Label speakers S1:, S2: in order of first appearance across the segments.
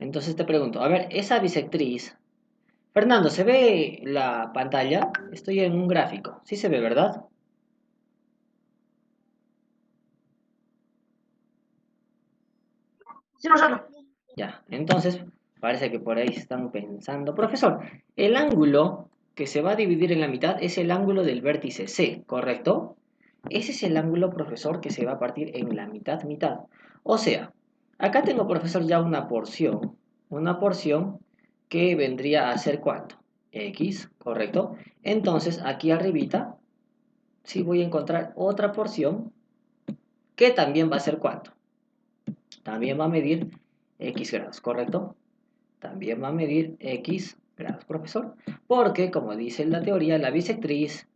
S1: Entonces te pregunto, a ver, esa bisectriz. Fernando, ¿se ve la pantalla? Estoy en un gráfico. Sí se ve, ¿verdad?
S2: Sí, profesor.
S1: Ya, entonces parece que por ahí están pensando. Profesor, el ángulo que se va a dividir en la mitad es el ángulo del vértice C, ¿correcto? Ese es el ángulo, profesor, que se va a partir en la mitad, mitad. O sea, acá tengo, profesor, ya una porción que vendría a ser ¿cuánto? X, ¿correcto? Entonces, aquí arribita, sí voy a encontrar otra porción que también va a ser ¿cuánto? También va a medir X grados, ¿correcto? También va a medir X grados, profesor. Porque, como dice la teoría, la bisectriz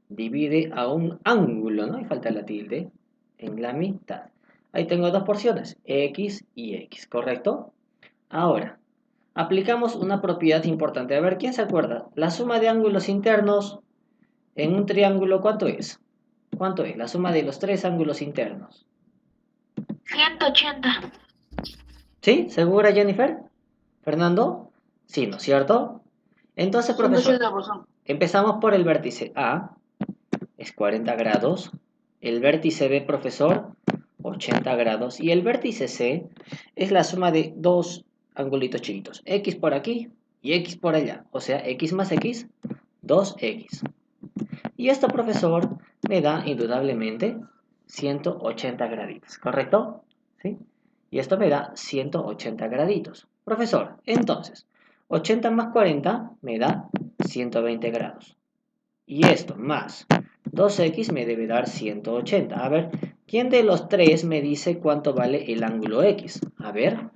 S1: divide a un ángulo, ¿no? Y falta la tilde, en la mitad. Ahí tengo dos porciones, X y X, ¿correcto? Ahora, aplicamos una propiedad importante. A ver, ¿quién se acuerda? La suma de ángulos internos en un triángulo, ¿cuánto es? ¿Cuánto es? La suma de los tres ángulos internos.
S2: 180.
S1: ¿Sí? ¿Segura, Jennifer? ¿Fernando? Sí, ¿no es cierto? Entonces, profesor,
S2: 180, profesor.
S1: empezamos por el vértice A, es 40 grados. El vértice B, profesor, 80 grados. Y el vértice C es la suma de dos angulitos chiquitos. X por aquí y X por allá. O sea, X más X, 2X. Y esto, profesor, me da indudablemente 180 graditos, ¿correcto? ¿Sí? Y esto me da 180 graditos. Profesor, entonces, 80 más 40 me da 120 grados. Y esto más 2x me debe dar 180. A ver, ¿quién de los tres me dice cuánto vale el ángulo X? A ver,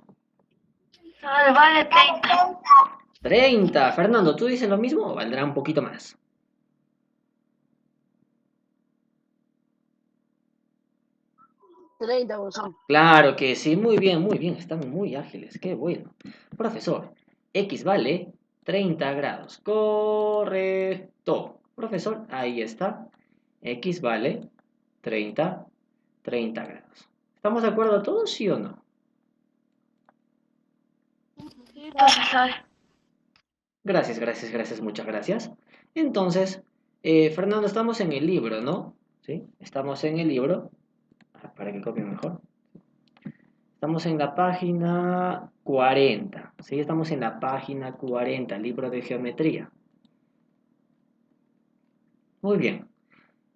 S2: Vale 30.
S1: 30. Fernando, ¿tú dices lo mismo o valdrá un poquito más?
S2: 30, profesor.
S1: Claro que sí, muy bien, están muy ágiles, qué bueno. Profesor, X vale 30 grados. Correcto. Profesor, ahí está. X vale 30, 30 grados. ¿Estamos de acuerdo todos, sí o no?
S2: Sí, profesor.
S1: Gracias, gracias, gracias, muchas gracias. Entonces, Fernando, estamos en el libro, ¿no? ¿Sí? Estamos en el libro. Para que copie mejor. Estamos en la página 40. Sí, estamos en la página 40, libro de geometría. Muy bien.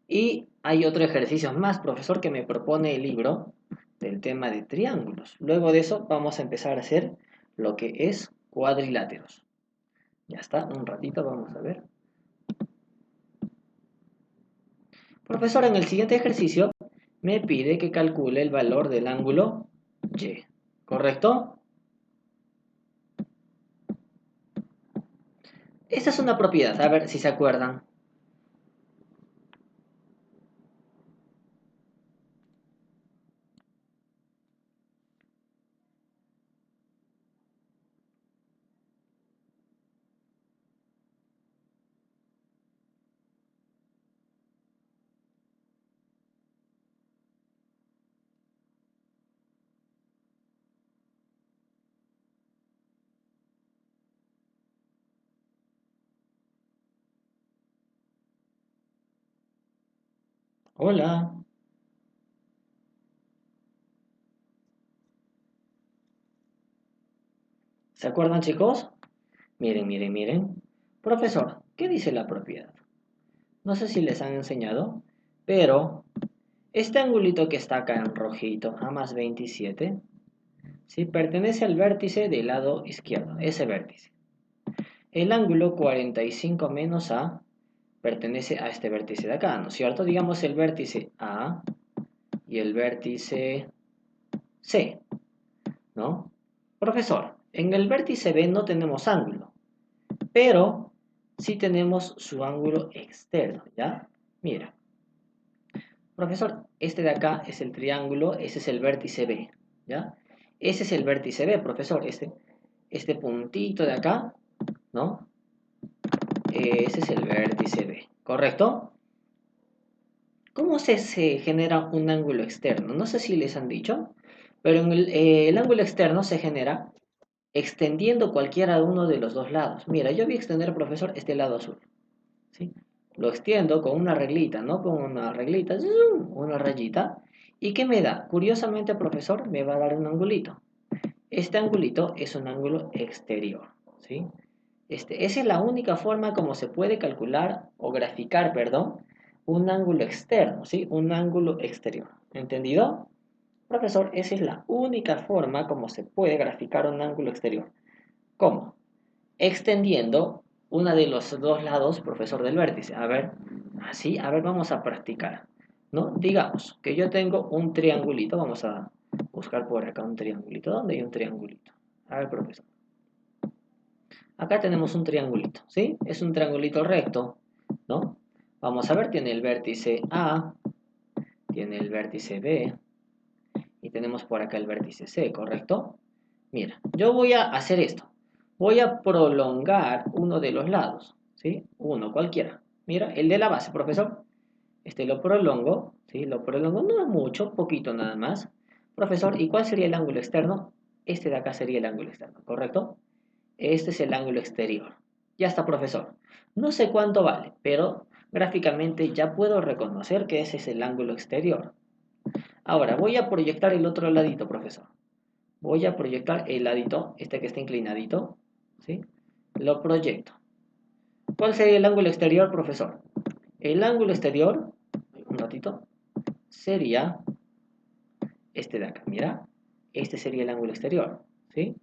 S1: Y hay otro ejercicio más, profesor, que me propone el libro del tema de triángulos. Luego de eso vamos a empezar a hacer lo que es cuadriláteros. Ya está, un ratito vamos a ver. Profesor, en el siguiente ejercicio me pide que calcule el valor del ángulo Y. ¿Correcto? Esta es una propiedad, a ver si se acuerdan. Hola. ¿Se acuerdan, chicos? Miren, miren, miren. Profesor, ¿qué dice la propiedad? No sé si les han enseñado, pero este angulito que está acá en rojito, A más 27, ¿sí? Pertenece al vértice del lado izquierdo, ese vértice. El ángulo 45 menos A pertenece a este vértice de acá, ¿no es cierto? Digamos el vértice A y el vértice C, ¿no? Profesor, en el vértice B no tenemos ángulo, pero sí tenemos su ángulo externo, ¿ya? Mira, profesor, este de acá es el triángulo, ese es el vértice B, ¿ya? Ese es el vértice B, profesor, este puntito de acá, ¿no? Ese es el vértice B, ¿correcto? ¿Cómo se genera un ángulo externo? No sé si les han dicho, pero el ángulo externo se genera extendiendo cualquiera uno de los dos lados. Mira, yo voy a extender, profesor, este lado azul. ¿Sí? Lo extiendo con una reglita, ¿no? Con una reglita, ¡zum! Una rayita. ¿Y qué me da? Curiosamente, profesor, me va a dar un angulito. Este angulito es un ángulo exterior, ¿sí? Esa es la única forma como se puede calcular o graficar, perdón, un ángulo externo, ¿sí? Un ángulo exterior. ¿Entendido? Profesor, esa es la única forma como se puede graficar un ángulo exterior. ¿Cómo? Extendiendo uno de los dos lados, profesor, del vértice. A ver, así, a ver, vamos a practicar, ¿no? Digamos que yo tengo un triangulito, vamos a buscar por acá un triangulito. ¿Dónde hay un triangulito? A ver, profesor. Acá tenemos un triangulito, ¿sí? Es un triangulito recto, ¿no? Vamos a ver, tiene el vértice A, tiene el vértice B y tenemos por acá el vértice C, ¿correcto? Mira, yo voy a hacer esto. Voy a prolongar uno de los lados, ¿sí? Uno, cualquiera. Mira, el de la base, profesor. Este lo prolongo, ¿sí? Lo prolongo, no es mucho, poquito nada más. Profesor, ¿y cuál sería el ángulo externo? Este de acá sería el ángulo externo, ¿correcto? Este es el ángulo exterior. Ya está, profesor. No sé cuánto vale, pero gráficamente ya puedo reconocer que ese es el ángulo exterior. Ahora, voy a proyectar el otro ladito, profesor. Voy a proyectar el ladito, este que está inclinadito, ¿sí? Lo proyecto. ¿Cuál sería el ángulo exterior, profesor? El ángulo exterior, un ratito, sería este de acá, mira. Este sería el ángulo exterior, ¿sí?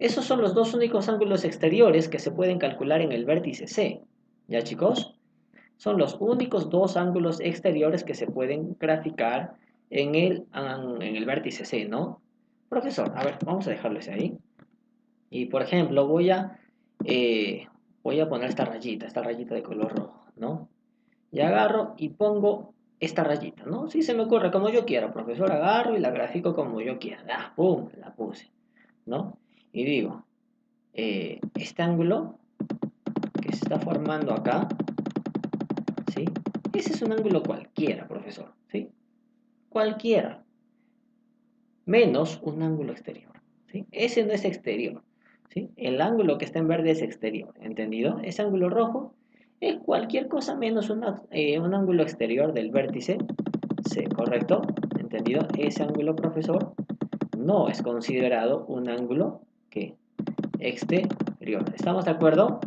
S1: Esos son los dos únicos ángulos exteriores que se pueden calcular en el vértice C. ¿Ya, chicos? Son los únicos dos ángulos exteriores que se pueden graficar en el vértice C, ¿no? Profesor, a ver, vamos a dejarlo ese ahí. Y por ejemplo, eh, voy a poner esta rayita de color rojo, ¿no? Y agarro y pongo esta rayita, ¿no? Si se me ocurre como yo quiera, profesor, agarro y la grafico como yo quiera. ¡Ah, pum! La puse, ¿no? Y digo, este ángulo que se está formando acá, ¿sí? Ese es un ángulo cualquiera, profesor, ¿sí? Cualquiera, menos un ángulo exterior, ¿sí? Ese no es exterior, ¿sí? El ángulo que está en verde es exterior, ¿entendido? Ese ángulo rojo es cualquier cosa menos un ángulo exterior del vértice C, ¿correcto? ¿Entendido? Ese ángulo, profesor, no es considerado un ángulo que exterior. ¿Estamos de acuerdo?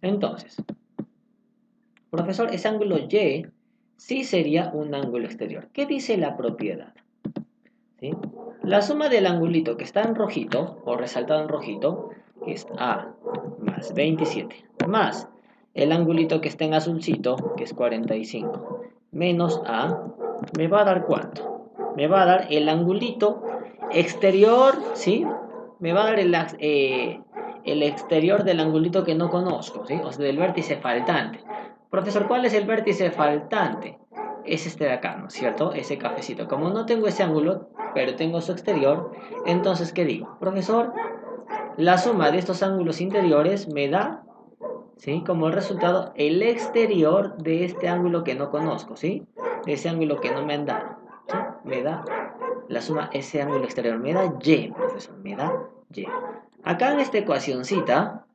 S1: Entonces, profesor, ese ángulo Y sí sería un ángulo exterior. ¿Qué dice la propiedad? ¿Sí? La suma del angulito que está en rojito, o resaltado en rojito, que es A más 27, más el angulito que está en azulcito, que es 45, menos A, me va a dar ¿cuánto? Me va a dar el angulito exterior, ¿sí? Me va a dar el exterior del angulito que no conozco, ¿sí? O sea, del vértice faltante. Profesor, ¿cuál es el vértice faltante? Es este de acá, ¿no es cierto? Ese cafecito. Como no tengo ese ángulo, pero tengo su exterior, entonces, ¿qué digo? Profesor, la suma de estos ángulos interiores me da, ¿sí? Como el resultado, el exterior de este ángulo que no conozco, ¿sí? De ese ángulo que no me han dado, ¿sí? Me da la suma, ese ángulo exterior, me da Y, profesor, me da Y. Acá en esta ecuacioncita,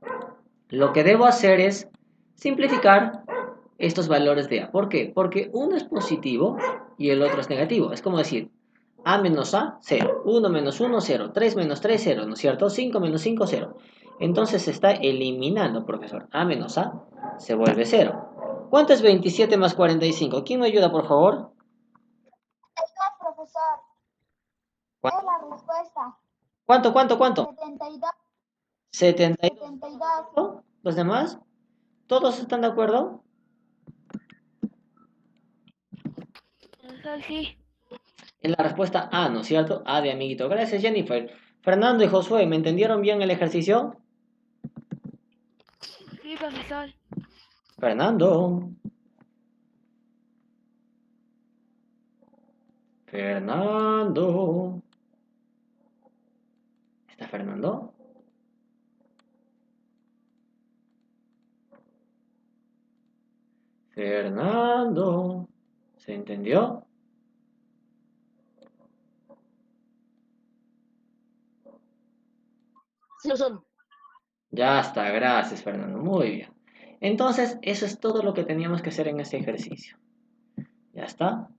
S1: lo que debo hacer es simplificar estos valores de A. ¿Por qué? Porque uno es positivo y el otro es negativo. Es como decir, A menos A, 0. 1 menos 1, 0. 3 menos 3, 0, ¿no es cierto? 5 menos 5, 0. Entonces se está eliminando, profesor. A menos A se vuelve 0. ¿Cuánto es 27 más 45? ¿Quién me ayuda, por favor?
S3: Está, profesor. Es
S1: ¿Cuánto?
S3: la respuesta.
S1: ¿Cuánto?
S3: 72.
S1: 72.
S3: 72.
S1: ¿Los demás? ¿Todos están de acuerdo?
S2: Profesor, sí.
S1: Es la respuesta A, ¿no es cierto? A de amiguito. Gracias, Jennifer. Fernando y Josué, ¿me entendieron bien el ejercicio?
S2: Sí, profesor.
S1: Fernando. Fernando. ¿Está Fernando? Fernando. ¿Se entendió?
S4: Sí, profesor.
S1: Ya está, gracias, Fernando. Muy bien. Entonces, eso es todo lo que teníamos que hacer en este ejercicio. ¿Ya está?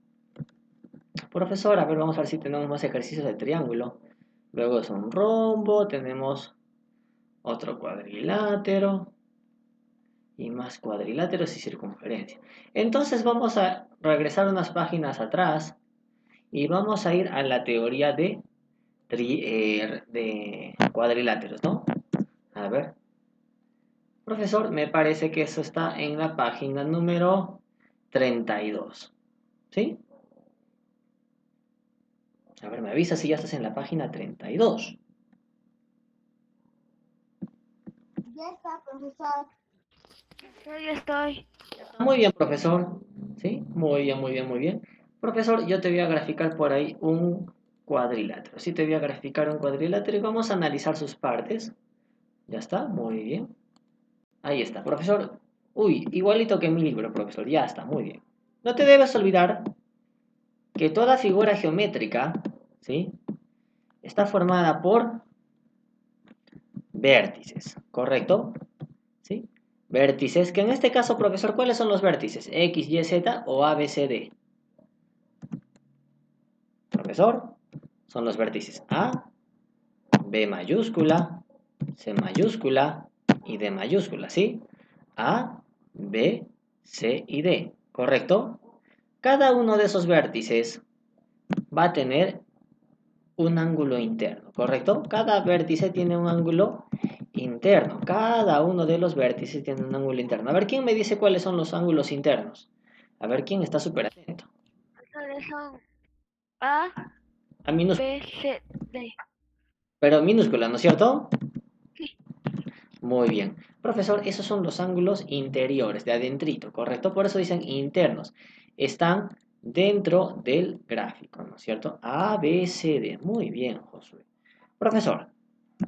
S1: Profesor, a ver, vamos a ver si tenemos más ejercicios de triángulo. Luego es un rombo, tenemos otro cuadrilátero y más cuadriláteros y circunferencia. Entonces vamos a regresar unas páginas atrás y vamos a ir a la teoría de cuadriláteros, ¿no? A ver. Profesor, me parece que eso está en la página número 32. ¿Sí? A ver, me avisa si ya estás en la página 32.
S3: Ya está, profesor.
S2: Yo ya estoy.
S1: Muy bien, profesor. ¿Sí? Muy bien, muy bien, muy bien. Profesor, yo te voy a graficar por ahí un cuadrilátero. Sí, te voy a graficar un cuadrilátero y vamos a analizar sus partes. ¿Ya está? Muy bien. Ahí está, profesor. Uy, igualito que en mi libro, profesor. Ya está, muy bien. No te debes olvidar que toda figura geométrica, ¿sí? Está formada por vértices, ¿correcto? ¿Sí? Vértices, que en este caso, profesor, ¿cuáles son los vértices? X, Y, Z o A, B, C, D. Profesor, son los vértices A, B mayúscula, C mayúscula y D mayúscula, ¿sí? A, B, C y D, ¿correcto? Cada uno de esos vértices va a tener un ángulo interno, ¿correcto? Cada vértice tiene un ángulo interno. Cada uno de los vértices tiene un ángulo interno. A ver, ¿quién me dice cuáles son los ángulos internos? A ver, ¿quién está súper atento?
S2: Entonces son A,
S1: A minúscula,
S2: B, C, D.
S1: pero minúscula, ¿no es cierto?
S2: Sí.
S1: Muy bien. Profesor, esos son los ángulos interiores, de adentrito, ¿correcto? Por eso dicen internos. Están dentro del gráfico, ¿no es cierto? A, B, C, D. Muy bien, Josué. Profesor,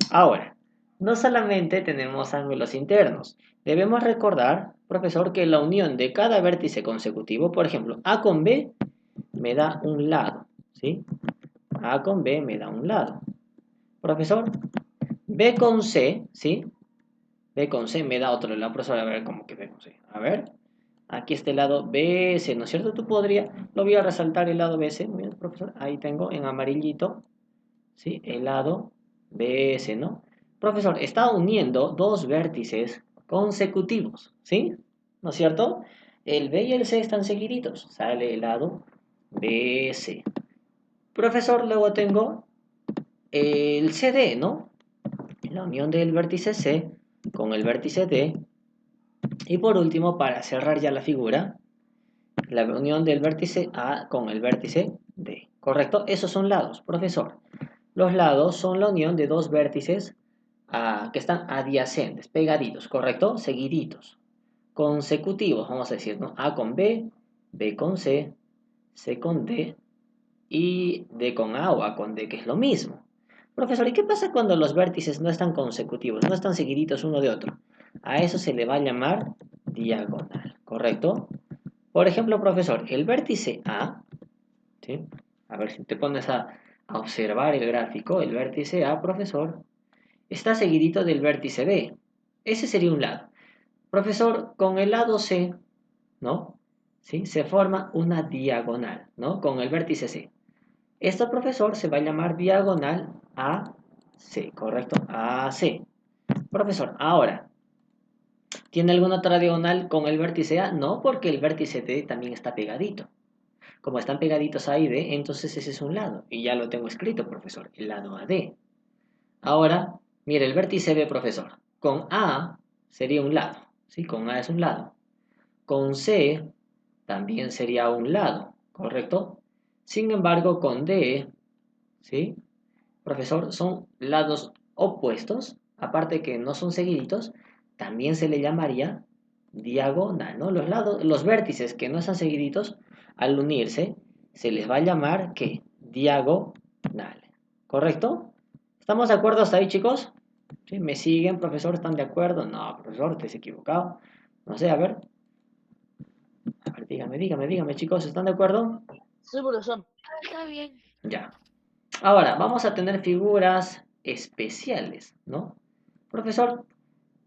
S1: ahora, no solamente tenemos ángulos internos. Debemos recordar, profesor, que la unión de cada vértice consecutivo, por ejemplo, A con B me da un lado, ¿sí? A con B me da un lado. Profesor, B con C, ¿sí? B con C me da otro lado, profesor, a ver cómo que B con C. A ver, aquí está el lado BC, ¿no es cierto? Tú podrías, lo voy a resaltar el lado BC, muy bien, profesor, ahí tengo en amarillito, ¿sí? El lado BS, ¿no? Profesor, está uniendo dos vértices consecutivos, ¿sí? ¿No es cierto? El B y el C están seguiditos, sale el lado BS. Profesor, luego tengo el CD, ¿no? La unión del vértice C con el vértice D. Y por último, para cerrar ya la figura, la unión del vértice A con el vértice D. ¿Correcto? Esos son lados, profesor. Los lados son la unión de dos vértices que están adyacentes, pegaditos, ¿correcto? Seguiditos. Consecutivos, vamos a decir, ¿no? A con B, B con C, C con D y D con A o A con D, que es lo mismo. Profesor, ¿y qué pasa cuando los vértices no están consecutivos, no están seguiditos uno de otro? A eso se le va a llamar diagonal, ¿correcto? Por ejemplo, profesor, el vértice A, ¿sí? A ver si te pones a observar el gráfico, el vértice A, profesor, está seguidito del vértice B. Ese sería un lado. Profesor, con el lado C, ¿no? ¿Sí? Se forma una diagonal, ¿no? Con el vértice C. Esto, profesor, se va a llamar diagonal AC, ¿correcto? AC. Profesor, ahora, ¿tiene alguna otra diagonal con el vértice A? No, porque el vértice D también está pegadito. Como están pegaditos A y D, entonces ese es un lado. Y ya lo tengo escrito, profesor, el lado AD. Ahora, mire, el vértice B, profesor. Con A sería un lado, ¿sí? Con A es un lado. Con C también sería un lado, ¿correcto? Sin embargo, con D, ¿sí? Profesor, son lados opuestos, aparte que no son seguiditos, también se le llamaría diagonal, ¿no? Los lados, los vértices que no están seguiditos, al unirse, se les va a llamar, ¿qué? Diagonal, ¿correcto? ¿Estamos de acuerdo hasta ahí, chicos? ¿Sí? ¿Me siguen, profesor? ¿Están de acuerdo? No, profesor, te has equivocado. No sé, a ver, dígame, chicos, ¿están de acuerdo?
S4: Sí, profesor.
S2: Está bien.
S1: Ya. Ahora, vamos a tener figuras especiales, ¿no? Profesor,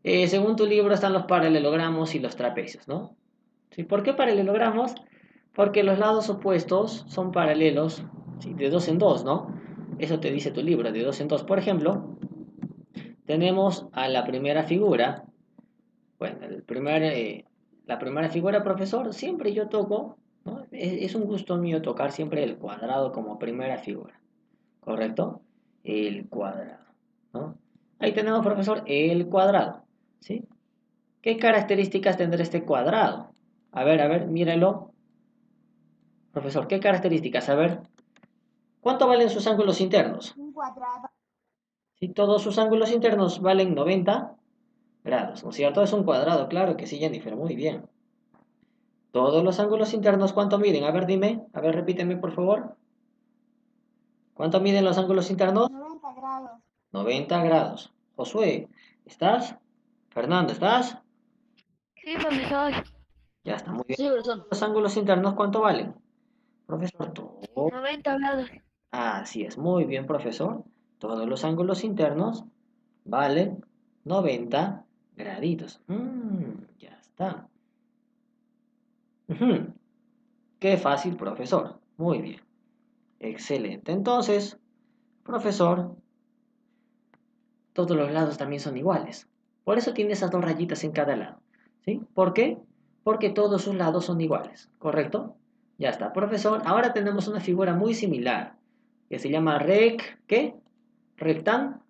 S1: según tu libro están los paralelogramos y los trapecios, ¿no? ¿Sí? ¿Por qué paralelogramos? Porque los lados opuestos son paralelos, ¿sí? De dos en dos, ¿no? Eso te dice tu libro, de dos en dos. Por ejemplo, tenemos a la primera figura. Bueno, la primera figura, profesor, siempre yo toco, ¿no? Es un gusto mío tocar siempre el cuadrado como primera figura, ¿correcto? El cuadrado, ¿no? Ahí tenemos, profesor, el cuadrado, ¿sí? ¿Qué características tendrá este cuadrado? A ver, míralo. Profesor, ¿qué características? A ver, ¿cuánto valen sus ángulos internos?
S3: Un cuadrado.
S1: Si todos sus ángulos internos valen 90 grados, ¿no es cierto? Es un cuadrado, claro que sí, Jennifer, muy bien. Todos los ángulos internos, ¿cuánto miden? A ver, dime, a ver, repíteme, por favor. ¿Cuánto miden los ángulos internos?
S3: 90 grados.
S1: 90 grados. Josué, ¿estás? Fernando, ¿estás?
S2: Sí, profesor.
S1: Ya está, muy bien.
S4: Sí, profesor.
S1: ¿Los ángulos internos cuánto valen? Profesor, todo.
S2: 90 grados.
S1: Así es, muy bien, profesor. Todos los ángulos internos valen 90 graditos. Ya está. Ujú. Qué fácil, profesor. Muy bien. Excelente. Entonces, profesor, todos los lados también son iguales. Por eso tiene esas dos rayitas en cada lado. ¿Sí? ¿Por qué? Porque todos sus lados son iguales. ¿Correcto? Ya está, profesor. Ahora tenemos una figura muy similar que se llama ¿qué? Rectángulo.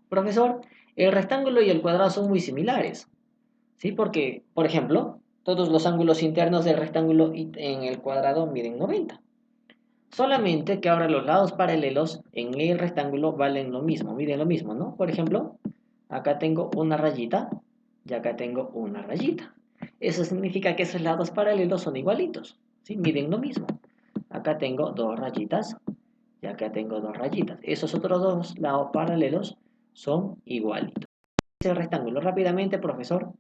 S1: Profesor, el rectángulo y el cuadrado son muy similares. ¿Sí? Porque, por ejemplo, todos los ángulos internos del rectángulo y en el cuadrado miden 90. Solamente que ahora los lados paralelos en el rectángulo valen lo mismo, miden lo mismo, ¿no? Por ejemplo, acá tengo una rayita y acá tengo una rayita. Eso significa que esos lados paralelos son igualitos, ¿sí? Miden lo mismo. Acá tengo dos rayitas y acá tengo dos rayitas. Esos otros dos lados paralelos son igualitos. Ese rectángulo, rápidamente, profesor,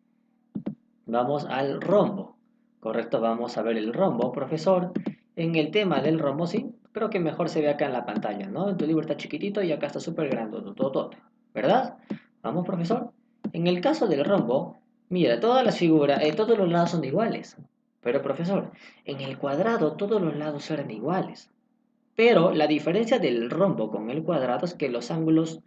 S1: vamos al rombo. Correcto, vamos a ver el rombo, profesor. En el tema del rombo, sí, creo que mejor se ve acá en la pantalla, ¿no? En tu libro está chiquitito y acá está súper grande, todo, ¿verdad? Vamos, profesor. En el caso del rombo, mira, todas las figuras, todos los lados son iguales. Pero, profesor, en el cuadrado todos los lados eran iguales. Pero la diferencia del rombo con el cuadrado es que los ángulos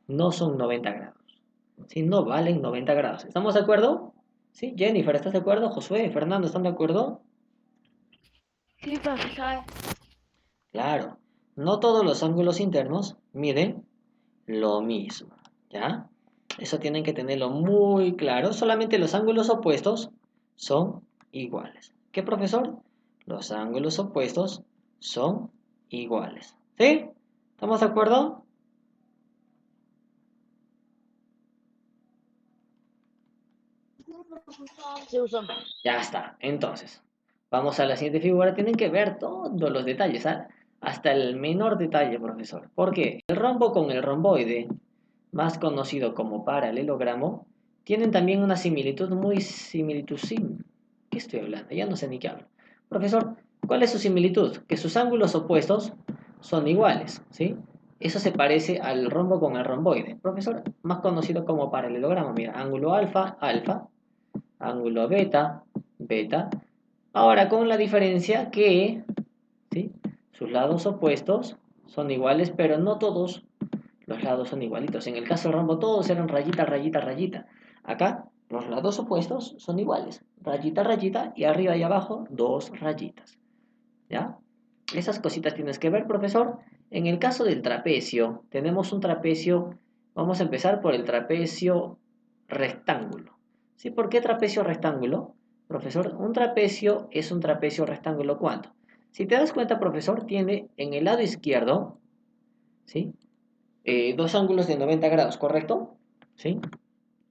S1: no son 90 grados. ¿Sí? No valen 90 grados. ¿Estamos de acuerdo? ¿Sí? Jennifer, ¿estás de acuerdo? Josué, Fernando, ¿están de acuerdo?
S2: Sí, profesor.
S1: Claro. No todos los ángulos internos miden lo mismo. ¿Ya? Eso tienen que tenerlo muy claro. Solamente los ángulos opuestos son iguales. ¿Qué, profesor? Los ángulos opuestos son iguales. ¿Sí? ¿Estamos de acuerdo?
S3: Sí, profesor.
S4: Sí, profesor.
S1: Ya está. Entonces, vamos a la siguiente figura. Tienen que ver todos los detalles, ¿ah? Hasta el menor detalle, profesor. ¿Por qué? El rombo con el romboide, más conocido como paralelogramo, tienen también una similitud muy similitud sim. ¿Qué estoy hablando? Ya no sé ni qué hablo. Profesor, ¿cuál es su similitud? Que sus ángulos opuestos son iguales, ¿sí? Eso se parece al rombo con el romboide. Profesor, más conocido como paralelogramo. Mira, ángulo alfa, alfa, ángulo beta, beta. Ahora con la diferencia que, ¿sí? Sus lados opuestos son iguales, pero no todos los lados son igualitos. En el caso del rombo todos eran rayita, rayita, rayita. Acá los lados opuestos son iguales. Rayita, rayita y arriba y abajo dos rayitas. ¿Ya? Esas cositas tienes que ver, profesor. En el caso del trapecio, tenemos un trapecio. Vamos a empezar por el trapecio rectángulo. ¿Sí? ¿Por qué trapecio rectángulo? Profesor, un trapecio es un trapecio rectángulo. ¿Cuánto? Si te das cuenta, profesor, tiene en el lado izquierdo, ¿sí? Dos ángulos de 90 grados, ¿correcto? ¿Sí?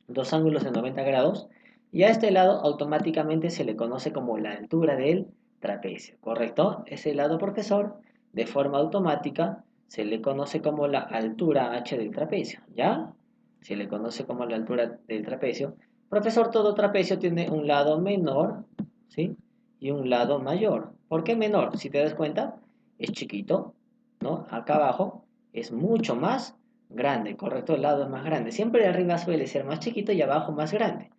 S1: Dos ángulos de 90 grados. Y a este lado automáticamente se le conoce como la altura del trapecio, ¿correcto? Ese lado, profesor, de forma automática se le conoce como la altura h del trapecio, ¿ya? Se le conoce como la altura del trapecio. Profesor, todo trapecio tiene un lado menor, ¿sí? Y un lado mayor. ¿Por qué menor? Si te das cuenta, es chiquito, ¿no? Acá abajo es mucho más grande, correcto, el lado es más grande. Siempre arriba suele ser más chiquito y abajo más grande.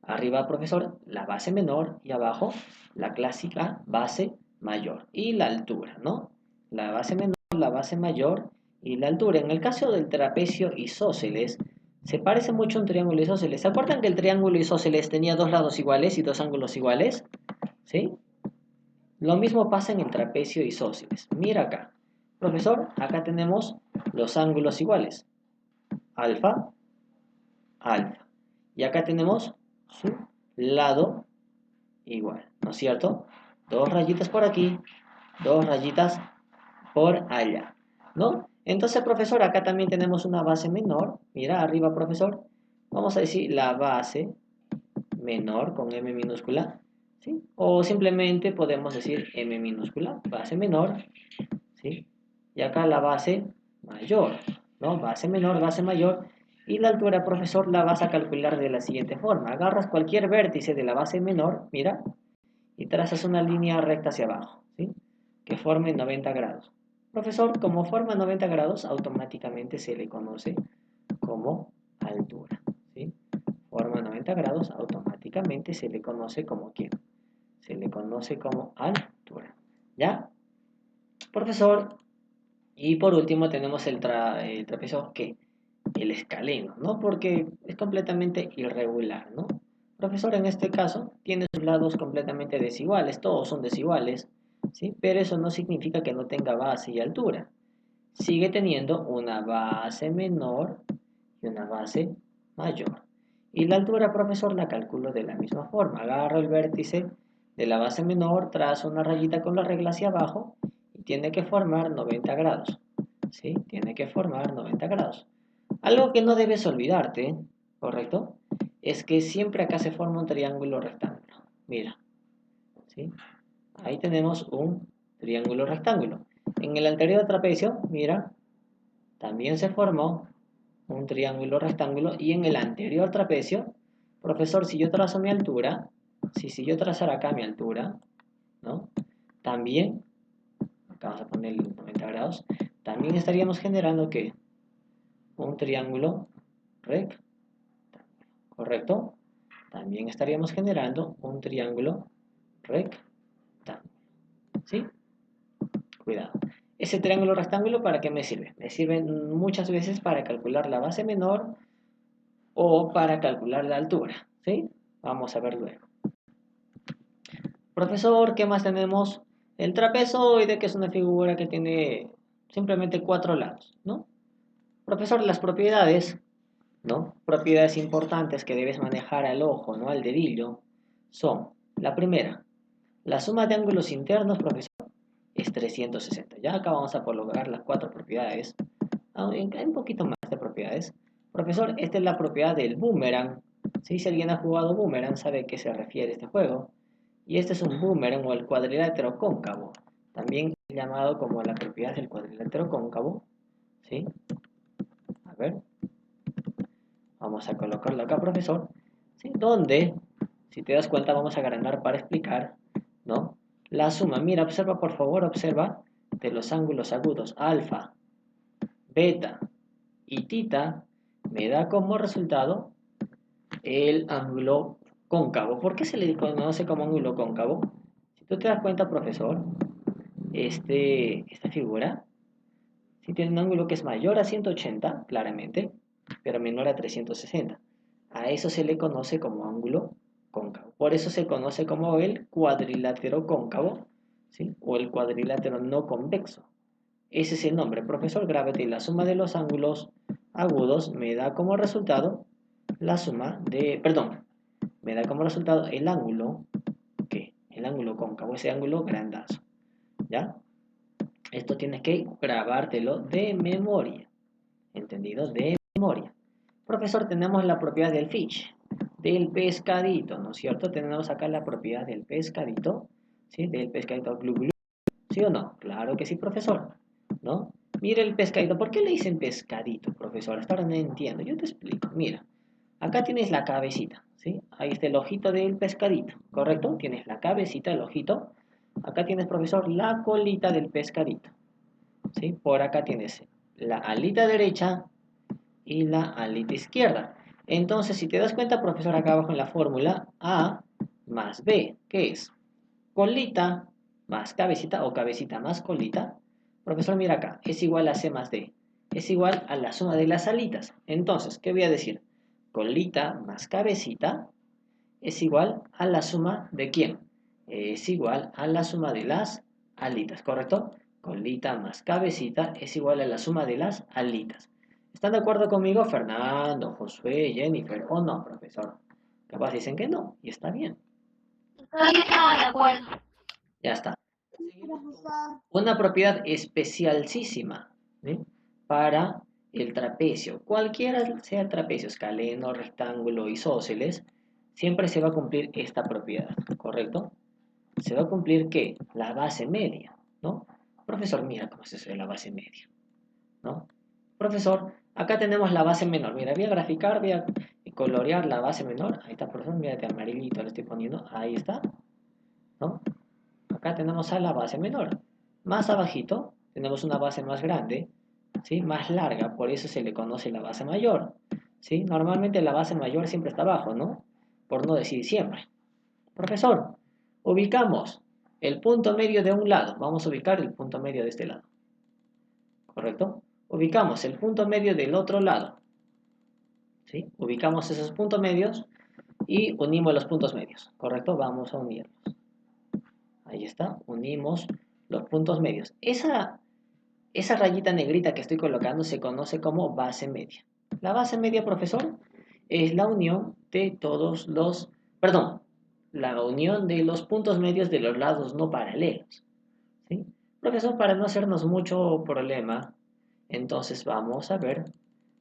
S1: Arriba, profesor, la base menor y abajo la clásica base mayor. Y la altura, ¿no? La base menor, la base mayor y la altura. En el caso del trapecio isósceles, se parece mucho a un triángulo isósceles. ¿Se acuerdan que el triángulo isósceles tenía dos lados iguales y dos ángulos iguales? ¿Sí? Lo mismo pasa en el trapecio isósceles. Mira acá. Profesor, acá tenemos los ángulos iguales. Alfa, alfa. Y acá tenemos su lado igual, ¿no es cierto? Dos rayitas por aquí, dos rayitas por allá, ¿no? Entonces, profesor, acá también tenemos una base menor. Mira, arriba, profesor. Vamos a decir la base menor con M minúscula, ¿sí? O simplemente podemos decir M minúscula, base menor, ¿sí? Y acá la base mayor, ¿no? Base menor, base mayor. Y la altura, profesor, la vas a calcular de la siguiente forma. Agarras cualquier vértice de la base menor, mira, y trazas una línea recta hacia abajo, ¿sí? Que forme 90 grados. Profesor, como forma 90 grados, automáticamente se le conoce como altura, ¿sí? Forma 90 grados, automáticamente se le conoce como ¿qué? Se le conoce como altura, ¿ya? Profesor, y por último tenemos el trapecio, ¿qué? El escaleno, ¿no? Porque es completamente irregular, ¿no? Profesor, en este caso, tiene sus lados completamente desiguales, todos son desiguales, ¿sí? Pero eso no significa que no tenga base y altura. Sigue teniendo una base menor y una base mayor. Y la altura, profesor, la calculo de la misma forma. Agarro el vértice de la base menor, trazo una rayita con la regla hacia abajo y tiene que formar 90 grados. ¿Sí? Tiene que formar 90 grados. Algo que no debes olvidarte, ¿correcto? Es que siempre acá se forma un triángulo rectángulo. Mira, ¿sí? Ahí tenemos un triángulo rectángulo. En el anterior trapecio, mira, también se formó un triángulo rectángulo y en el anterior trapecio, profesor, si yo trazo mi altura, si yo trazara acá mi altura, ¿no? También, acá vamos a poner 90 grados, también estaríamos generando ¿qué? Un triángulo rectángulo, ¿correcto? También estaríamos generando un triángulo rectángulo, ¿sí? Cuidado. Ese triángulo rectángulo, ¿para qué me sirve? Me sirve muchas veces para calcular la base menor o para calcular la altura, ¿sí? Vamos a ver luego. Profesor, ¿qué más tenemos? El trapezoide, que es una figura que tiene simplemente cuatro lados, ¿no? Profesor, las propiedades, ¿no? Propiedades importantes que debes manejar al ojo, ¿no? Al dedillo, son, la primera, la suma de ángulos internos, profesor, es 360. Ya acá vamos a colocar las cuatro propiedades. Hay un poquito más de propiedades. Profesor, esta es la propiedad del boomerang. ¿Sí? Si alguien ha jugado boomerang, sabe a qué se refiere este juego. Y este es un boomerang o el cuadrilátero cóncavo. También llamado como la propiedad del cuadrilátero cóncavo. ¿Sí? A ver. Vamos a colocarlo acá, profesor. ¿Sí? Donde, si te das cuenta, vamos a agrandar para explicar, ¿no? La suma, mira, observa, por favor, observa de los ángulos agudos alfa, beta y tita me da como resultado el ángulo cóncavo. ¿Por qué se le conoce como ángulo cóncavo? Si tú te das cuenta, profesor, esta figura, si tiene un ángulo que es mayor a 180, claramente, pero menor a 360. A eso se le conoce como ángulo cóncavo. Por eso se conoce como el cuadrilátero cóncavo, ¿sí? O el cuadrilátero no convexo. Ese es el nombre, profesor. Grábete, la suma de los ángulos agudos me da como resultado la suma de, perdón, me da como resultado el ángulo, ¿qué? El ángulo cóncavo, ese ángulo grandazo, ¿ya? Esto tienes que grabártelo de memoria, ¿entendido? De memoria. Profesor, tenemos la propiedad del fish, del pescadito, ¿no es cierto? Tenemos acá la propiedad del pescadito, ¿sí? Del pescadito glu glu, ¿sí o no? Claro que sí, profesor, ¿no? Mira el pescadito. ¿Por qué le dicen pescadito, profesor? Hasta ahora no entiendo. Yo te explico. Mira, acá tienes la cabecita, ¿sí? Ahí está el ojito del pescadito, ¿correcto? Tienes la cabecita, el ojito. Acá tienes, profesor, la colita del pescadito, ¿sí? Por acá tienes la alita derecha y la alita izquierda. Entonces, si te das cuenta, profesor, acá abajo en la fórmula, A más B, ¿qué es? Colita más cabecita o cabecita más colita. Profesor, mira acá, es igual a C más D. Es igual a la suma de las alitas. Entonces, ¿qué voy a decir? Colita más cabecita es igual a la suma de ¿quién? Es igual a la suma de las alitas, ¿correcto? Colita más cabecita es igual a la suma de las alitas. ¿Están de acuerdo conmigo, Fernando, Josué, Jennifer? ¿O no, profesor? Capaz dicen que no, y está bien.
S2: Todos estamos de acuerdo.
S1: Ya está.
S3: Profesor.
S1: Una propiedad especialísima, ¿sí? Para el trapecio. Cualquiera sea el trapecio, escaleno, rectángulo, isósceles, siempre se va a cumplir esta propiedad, ¿correcto? Se va a cumplir ¿qué? La base media, ¿no? Profesor, mira cómo es eso de la base media, ¿no? Profesor, acá tenemos la base menor. Mira, voy a graficar, voy a colorear la base menor. Ahí está, profesor, mira de amarillito le estoy poniendo. Ahí está, ¿no? Acá tenemos a la base menor. Más abajito tenemos una base más grande, ¿sí? Más larga, por eso se le conoce la base mayor, ¿sí? Normalmente la base mayor siempre está abajo, ¿no? Por no decir siempre. Profesor, ubicamos el punto medio de un lado. Vamos a ubicar el punto medio de este lado. ¿Correcto? Ubicamos el punto medio del otro lado. ¿Sí? Ubicamos esos puntos medios y unimos los puntos medios. ¿Correcto? Vamos a unirlos. Ahí está, unimos los puntos medios. Esa rayita negrita que estoy colocando se conoce como base media. La base media, profesor, es la unión de todos los, perdón, la unión de los puntos medios de los lados no paralelos. ¿Sí? Profesor, para no hacernos mucho problema, entonces vamos a ver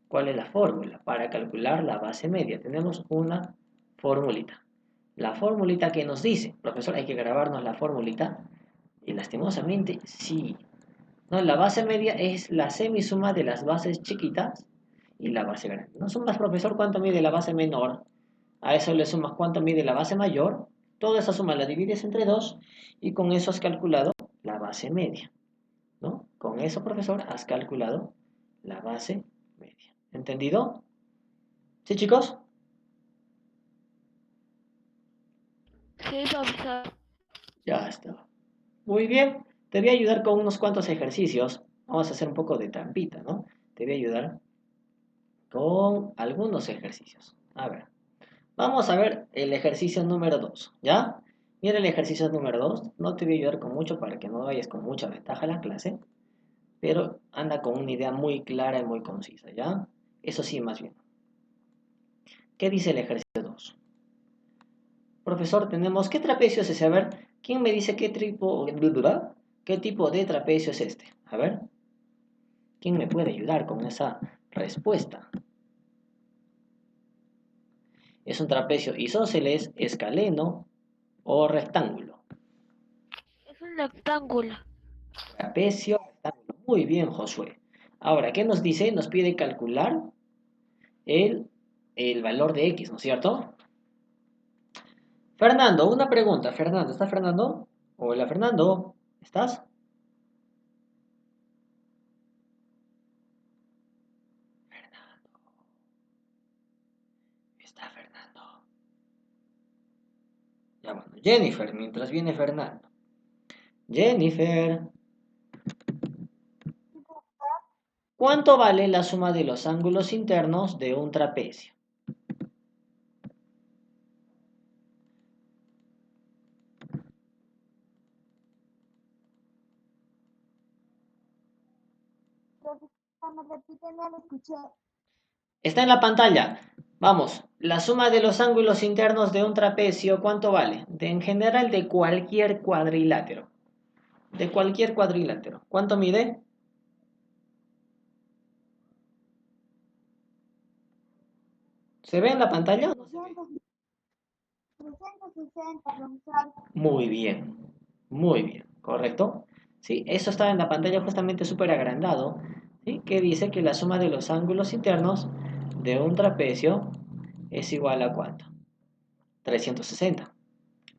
S1: cuál es la fórmula para calcular la base media. Tenemos una formulita. La formulita que nos dice, profesor, hay que grabarnos la formulita. Y lastimosamente, sí. No, la base media es la semisuma de las bases chiquitas y la base grande. No sumas, profesor, cuánto mide la base menor. A eso le sumas cuánto mide la base mayor. Toda esa suma la divides entre 2 y con eso has calculado la base media. ¿No? Con eso, profesor, has calculado la base media. ¿Entendido? ¿Sí, chicos?
S2: Sí, profesor.
S1: Ya está. Muy bien. Te voy a ayudar con unos cuantos ejercicios. Vamos a hacer un poco de trampita, ¿no? Te voy a ayudar con algunos ejercicios. A ver. Vamos a ver el ejercicio número 2, ¿ya? Mira el ejercicio número 2. No te voy a ayudar con mucho para que no vayas con mucha ventaja a la clase, pero anda con una idea muy clara y muy concisa, ¿ya? Eso sí, más bien. ¿Qué dice el ejercicio 2? Profesor, tenemos, ¿qué trapecio es ese? A ver, ¿quién me dice qué tipo de trapecio es este? A ver, ¿quién me puede ayudar con esa respuesta? ¿Es un trapecio isósceles, escaleno o rectángulo?
S2: Es un rectángulo.
S1: Trapecio, rectángulo. Muy bien, Josué. Ahora, ¿qué nos dice? Nos pide calcular el, el valor de x, ¿no es cierto? Fernando, una pregunta. Fernando, ¿está Fernando? Hola, Fernando. ¿Estás? Está Fernando. Ya bueno, Jennifer, mientras viene Fernando. Jennifer, ¿cuánto vale la suma de los ángulos internos de un trapecio?
S3: Profesor, me repite, no lo escuché.
S1: Está en la pantalla. Vamos, la suma de los ángulos internos de un trapecio, ¿cuánto vale? En general, de cualquier cuadrilátero. De cualquier cuadrilátero. ¿Cuánto mide? ¿Se ve en la pantalla o no se ve?
S3: 360, profesor.
S1: Muy bien, muy bien, ¿correcto? Sí, eso está en la pantalla justamente súper agrandado, ¿sí? Que dice que la suma de los ángulos internos de un trapecio es igual a ¿cuánto? 360.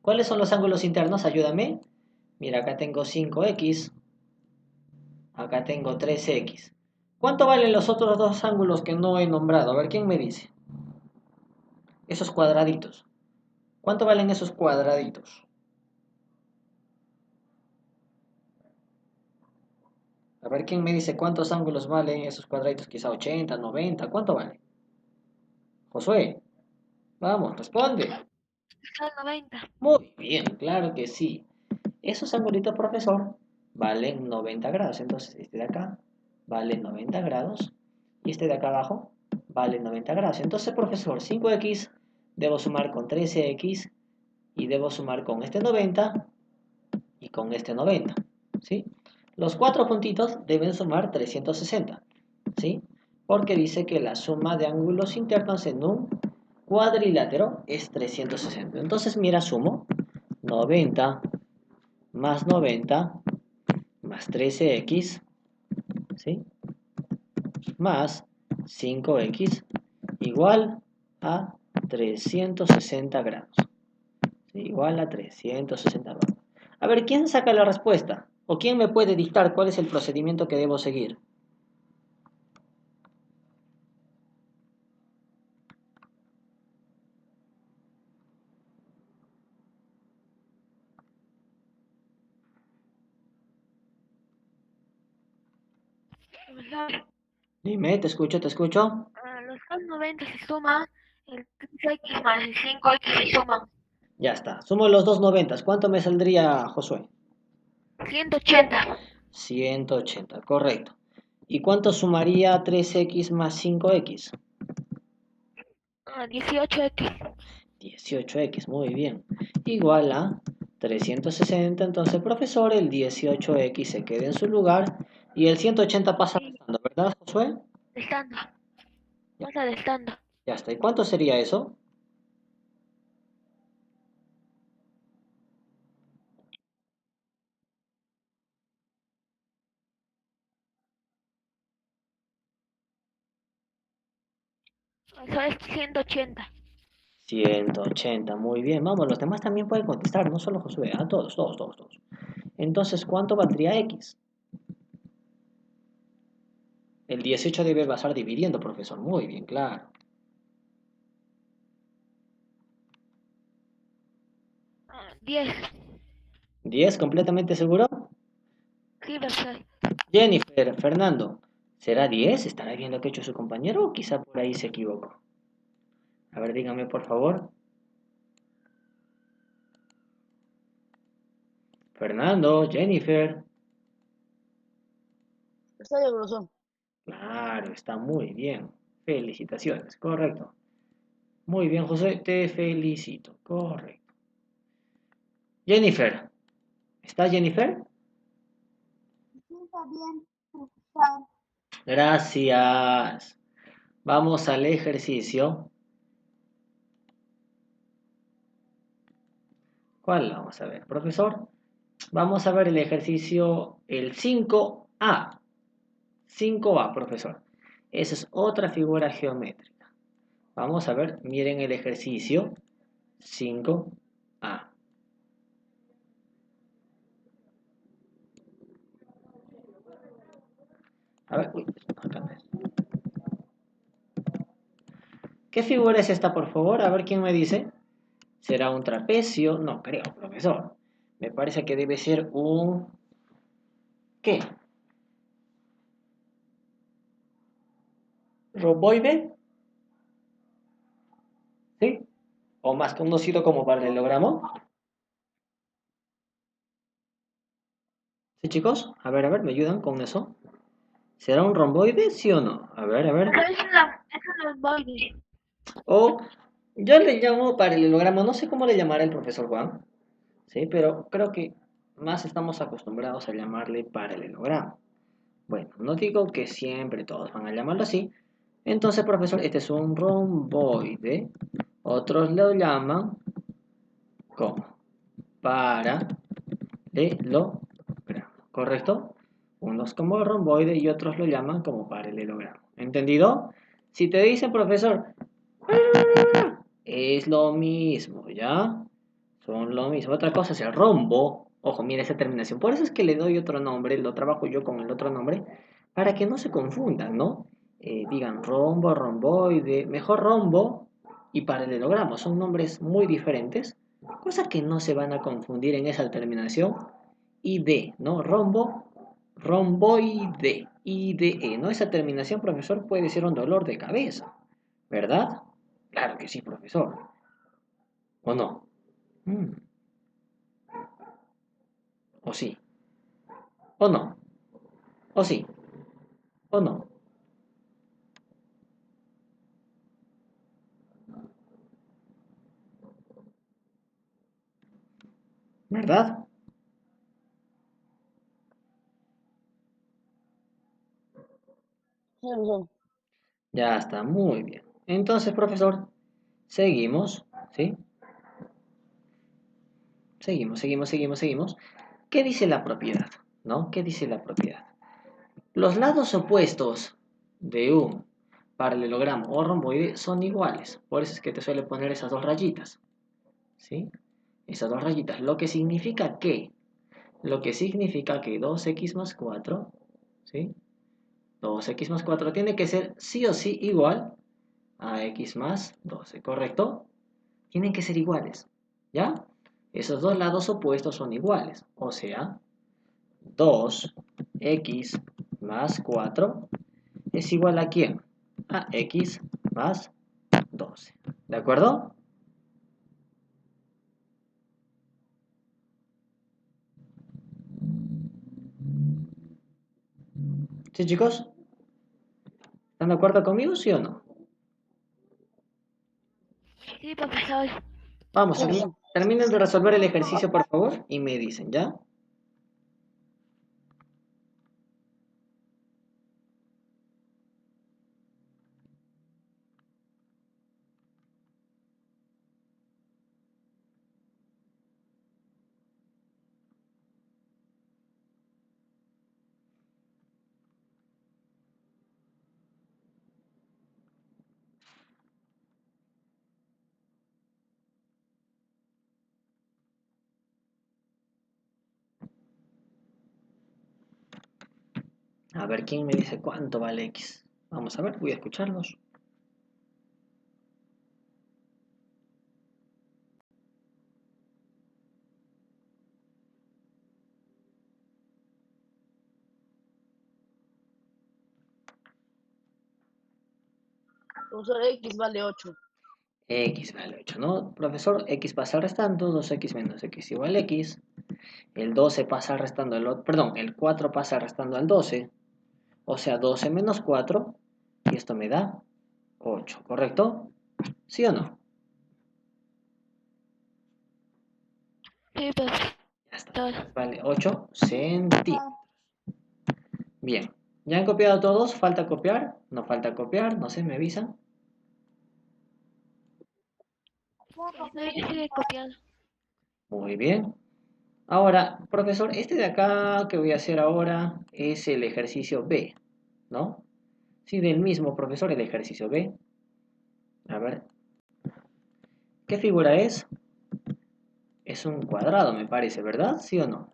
S1: ¿Cuáles son los ángulos internos? Ayúdame. Mira, acá tengo 5x, acá tengo 3x. ¿Cuánto valen los otros dos ángulos que no he nombrado? A ver, ¿quién me dice? Esos cuadraditos. ¿Cuánto valen esos cuadraditos? A ver, ¿quién me dice cuántos ángulos valen esos cuadraditos? Quizá 80, 90. ¿Cuánto vale? Josué, vamos, responde.
S2: Son 90.
S1: Muy bien, claro que sí. Esos angulitos, profesor, valen 90 grados. Entonces, este de acá vale 90 grados y este de acá abajo vale 90 grados. Entonces, profesor, 5x debo sumar con 13x y debo sumar con este 90 y con este 90. ¿Sí? Los cuatro puntitos deben sumar 360. ¿Sí? Porque dice que la suma de ángulos internos en un cuadrilátero es 360. Entonces, mira, sumo 90 más 90 más 13x, ¿sí? Más 5x igual a 360 grados. ¿Sí? Igual a 360 grados. A ver, ¿quién saca la respuesta? ¿O quién me puede dictar cuál es el procedimiento que debo seguir?
S2: Profesor,
S1: Dime, te escucho, te escucho.
S2: los cos 90 se suman, el 3x más el 5x se suman.
S1: Ya está. Sumo los dos noventas. ¿Cuánto me saldría, Josué?
S2: 180.
S1: 180, correcto. ¿Y cuánto sumaría 3x más 5x?
S2: 18x.
S1: 18x, muy bien. Igual a 360. Entonces, profesor, el 18x se queda en su lugar y el 180 pasa
S2: Sí,
S1: restando, ¿verdad, Josué?
S2: restando. Pasa restando.
S1: Ya está. ¿Y cuánto sería eso?
S2: Eso es 180.
S1: 180, muy bien. Vamos, los demás también pueden contestar, no solo Josué, a todos, todos, todos, todos. Entonces, ¿cuánto valdría x? El 18 debe basar dividiendo, profesor. Muy bien, claro.
S2: 10.
S1: 10, completamente seguro.
S2: Sí, profesor.
S1: Jennifer, Fernando, ¿será 10? ¿Estará bien lo que ha hecho su compañero o quizá por ahí se equivocó? A ver, dígame por favor. Fernando, Jennifer.
S3: Está bien, profesor.
S1: Claro, está muy bien. Felicitaciones, correcto. Muy bien, José, te felicito. Correcto. Jennifer, ¿está Jennifer?
S3: Sí, está bien, profesor.
S1: Gracias. Vamos al ejercicio. ¿Cuál vamos a ver, profesor? Vamos a ver el ejercicio, el 5A. 5A, profesor. Esa es otra figura geométrica. Vamos a ver, miren el ejercicio 5A. A ver, uy, acá no es. ¿Qué figura es esta, por favor? A ver quién me dice. ¿Será un trapecio? No creo, profesor. Me parece que debe ser un... ¿Qué? ¿Romboide? ¿Sí? ¿O más conocido como paralelogramo? ¿Sí, chicos? A ver, ¿me ayudan con eso? ¿Será un romboide, sí o no? A ver.
S2: Pero es un ovoide.
S1: O yo le llamo paralelogramo, no sé cómo le llamará el profesor Juan, ¿sí? Pero creo que más estamos acostumbrados a llamarle paralelogramo. Bueno, no digo que siempre todos van a llamarlo así. Entonces, profesor, este es un romboide. Otros lo llaman como paralelogramo, ¿correcto? Unos como romboide y otros lo llaman como paralelogramo. ¿Entendido? Si te dicen, profesor, es lo mismo, ¿ya? Son lo mismo. Otra cosa es el rombo. Ojo, mira esa terminación. Por eso es que le doy otro nombre, lo trabajo yo con el otro nombre, para que no se confundan, ¿no? Digan rombo, romboide, mejor rombo y paralelogramo, son nombres muy diferentes, cosa que no se van a confundir en esa terminación id, ¿no? Rombo, romboide, ide, ¿no? Esa terminación, profesor, puede ser un dolor de cabeza, ¿verdad? Claro que sí, profesor. ¿O no? Mm, ¿O sí? ¿O no? ¿O sí? ¿O no? ¿Verdad?
S3: Sí, profesor.
S1: Ya está, muy bien. Entonces, profesor, seguimos, ¿sí? Seguimos. ¿Qué dice la propiedad? ¿No? ¿Qué dice la propiedad? Los lados opuestos de un paralelogramo o romboide son iguales. Por eso es que te suele poner esas dos rayitas, ¿sí? Esas dos rayitas. Lo que significa que 2x más 4, ¿sí? 2x más 4 tiene que ser sí o sí igual a x más 12, ¿correcto? Tienen que ser iguales, ¿ya? Esos dos lados opuestos son iguales, o sea, 2x más 4 es igual a ¿quién? A x más 12, ¿de acuerdo? ¿Sí, chicos? ¿Están de acuerdo conmigo, sí o no?
S2: Sí, profesor.
S1: Vamos,
S3: Sí, profesor.
S1: terminen de resolver el ejercicio, por favor, y me dicen, ¿ya? A ver, ¿quién me dice cuánto vale x? Vamos a ver, voy a escucharlos.
S3: Profesor, X vale 8.
S1: X vale 8, ¿no? Profesor, x pasa restando, 2x menos x igual a x. El 12 pasa restando perdón, el 4 pasa restando al 12. O sea, 12 menos 4. Y esto me da 8, ¿correcto? ¿Sí o no?
S2: Sí,
S1: Ya está.
S2: profesor.
S1: Vale 8 centímetros. Bien. ¿Ya han copiado todos? ¿Falta copiar? No falta copiar, no sé, me avisan.
S2: Sigue copiando.
S1: Muy bien. Ahora, profesor, este de acá que voy a hacer ahora es el ejercicio B, ¿no? Sí, del mismo profesor, el ejercicio B. A ver, ¿qué figura es? Es un cuadrado, me parece, ¿verdad? ¿Sí o no?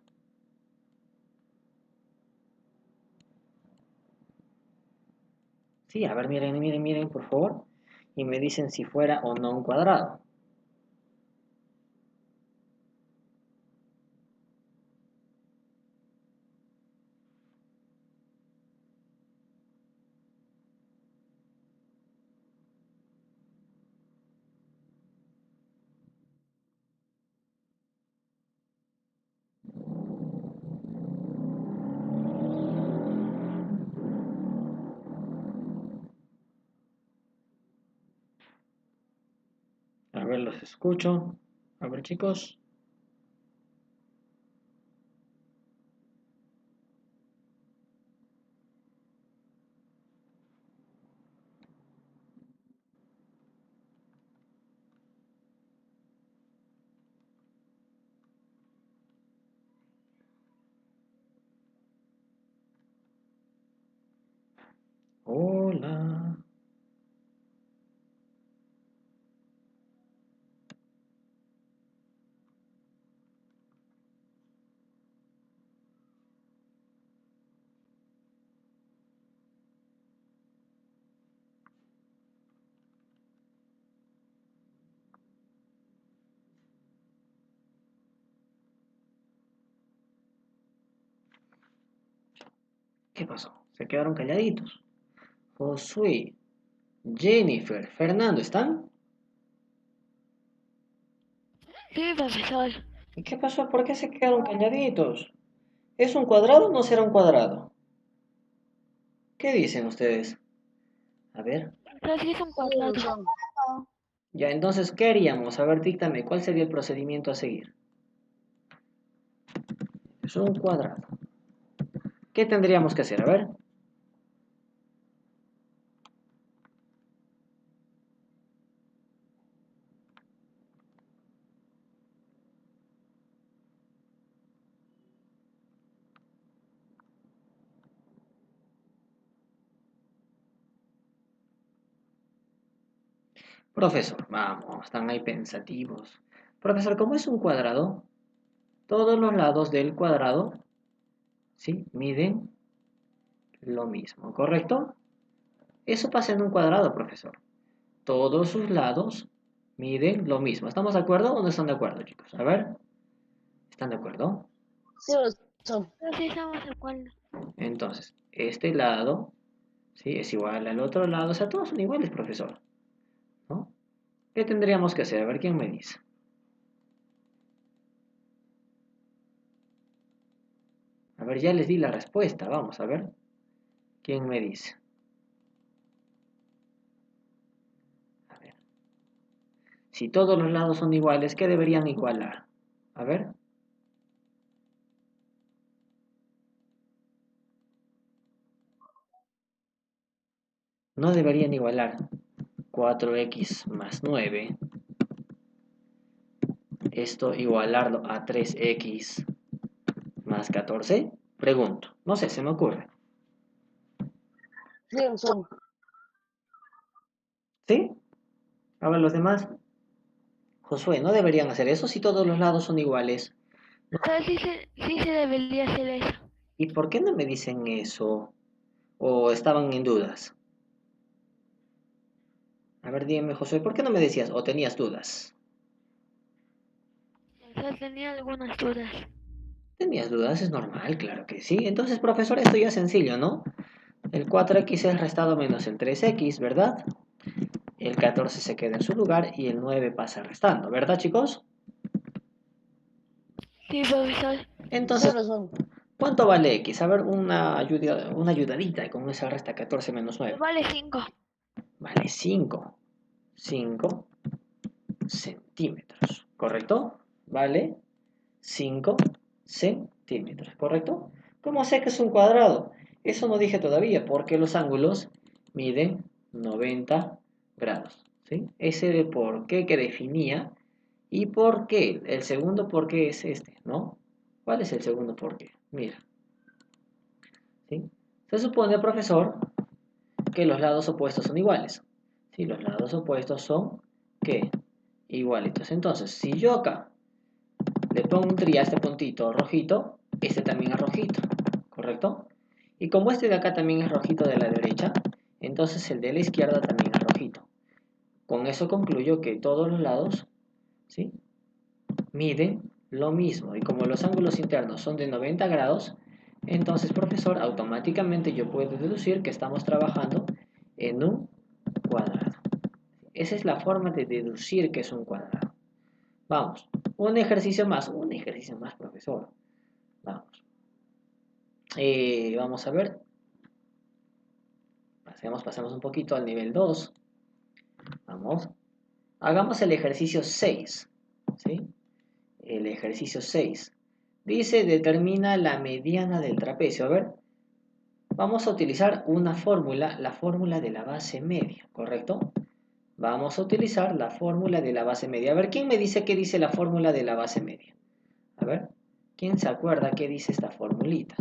S1: Sí, a ver, miren, por favor. Y me dicen si fuera o no un cuadrado. A ver, los escucho. A ver, chicos. Hola. ¿Qué pasó? Se quedaron calladitos. Josué, Jennifer, Fernando, ¿están?
S2: Sí, profesor.
S1: ¿Y qué pasó? ¿Por qué se quedaron calladitos? ¿Es un cuadrado o no será un cuadrado? ¿Qué dicen ustedes? A ver.
S2: Entonces sí es un
S3: Sí,
S2: cuadrado.
S3: profesor.
S1: Ya, entonces, ¿qué haríamos? A ver, díctame, ¿cuál sería el procedimiento a seguir? Es un cuadrado. ¿Qué tendríamos que hacer? A ver. Profesor, vamos, están ahí pensativos. Profesor, ¿cómo es un cuadrado? Todos los lados del cuadrado, ¿sí? Miden lo mismo, ¿correcto? Eso pasa en un cuadrado, profesor. Todos sus lados miden lo mismo. ¿Estamos de acuerdo o no están de acuerdo, chicos? A ver, ¿están de acuerdo?
S3: Sí, profesor.
S2: Entonces sí estamos de acuerdo.
S1: Entonces, este lado, ¿sí? Es igual al otro lado. O sea, todos son iguales, profesor, ¿no? ¿Qué tendríamos que hacer? A ver, ¿quién me dice? A ver, ya les di la respuesta. Vamos a ver. ¿Quién me dice? A ver. Si todos los lados son iguales, ¿qué deberían igualar? A ver. No deberían igualar 4x más 9. Esto igualarlo a 3x más 14. Pregunto. No sé, se me ocurre.
S3: Sí, profesor.
S1: ¿Sí? A ver, los demás. Josué, no deberían hacer eso si todos los lados son iguales.
S2: Entonces sí se debería hacer eso.
S1: ¿Y por qué no me dicen eso? ¿O estaban en dudas? A ver, dígame, Josué, ¿por qué no me decías o tenías dudas?
S2: Entonces tenía algunas dudas.
S1: Tenías dudas, es normal, claro que sí. Entonces, profesor, esto ya es sencillo, ¿no? El 4x es restado menos el 3x, ¿verdad? El 14 se queda en su lugar y el 9 pasa restando, ¿verdad, chicos?
S2: Sí, profesor.
S3: Sí,
S1: Entonces,
S3: profesor.
S1: ¿cuánto vale x? A ver, una ayudadita, con esa resta 14 menos
S2: Pues
S1: 9.
S2: vale 5.
S1: Vale 5. 5 centímetros, ¿correcto? Vale 5 centímetros, ¿correcto? ¿Cómo sé que es un cuadrado? Eso no dije todavía, porque los ángulos miden 90 grados, ¿sí? Ese de por qué que definía y por qué. El segundo por qué es este, ¿no? ¿Cuál es el segundo por qué? Mira, ¿sí? Se supone, profesor, que los lados opuestos son iguales. ¿Sí? Los lados opuestos son, ¿qué? Igualitos. Entonces, si yo acá le pongo un tri a este puntito rojito, este también es rojito, ¿correcto? Y como este de acá también es rojito de la derecha, entonces el de la izquierda también es rojito. Con eso concluyo que todos los lados, ¿sí? Miden lo mismo. Y como los ángulos internos son de 90 grados, entonces, profesor, automáticamente yo puedo deducir que estamos trabajando en un cuadrado. Esa es la forma de deducir que es un cuadrado. Vamos, un ejercicio más, profesor. Vamos. Vamos a ver. Pasemos un poquito al nivel 2. Vamos. Hagamos el ejercicio 6. ¿Sí? El ejercicio 6. Dice, determina la mediana del trapecio. A ver, vamos a utilizar una fórmula, la fórmula de la base media, ¿correcto? Vamos a utilizar la fórmula de la base media. A ver, ¿quién me dice qué dice la fórmula de la base media? A ver, ¿quién se acuerda qué dice esta formulita?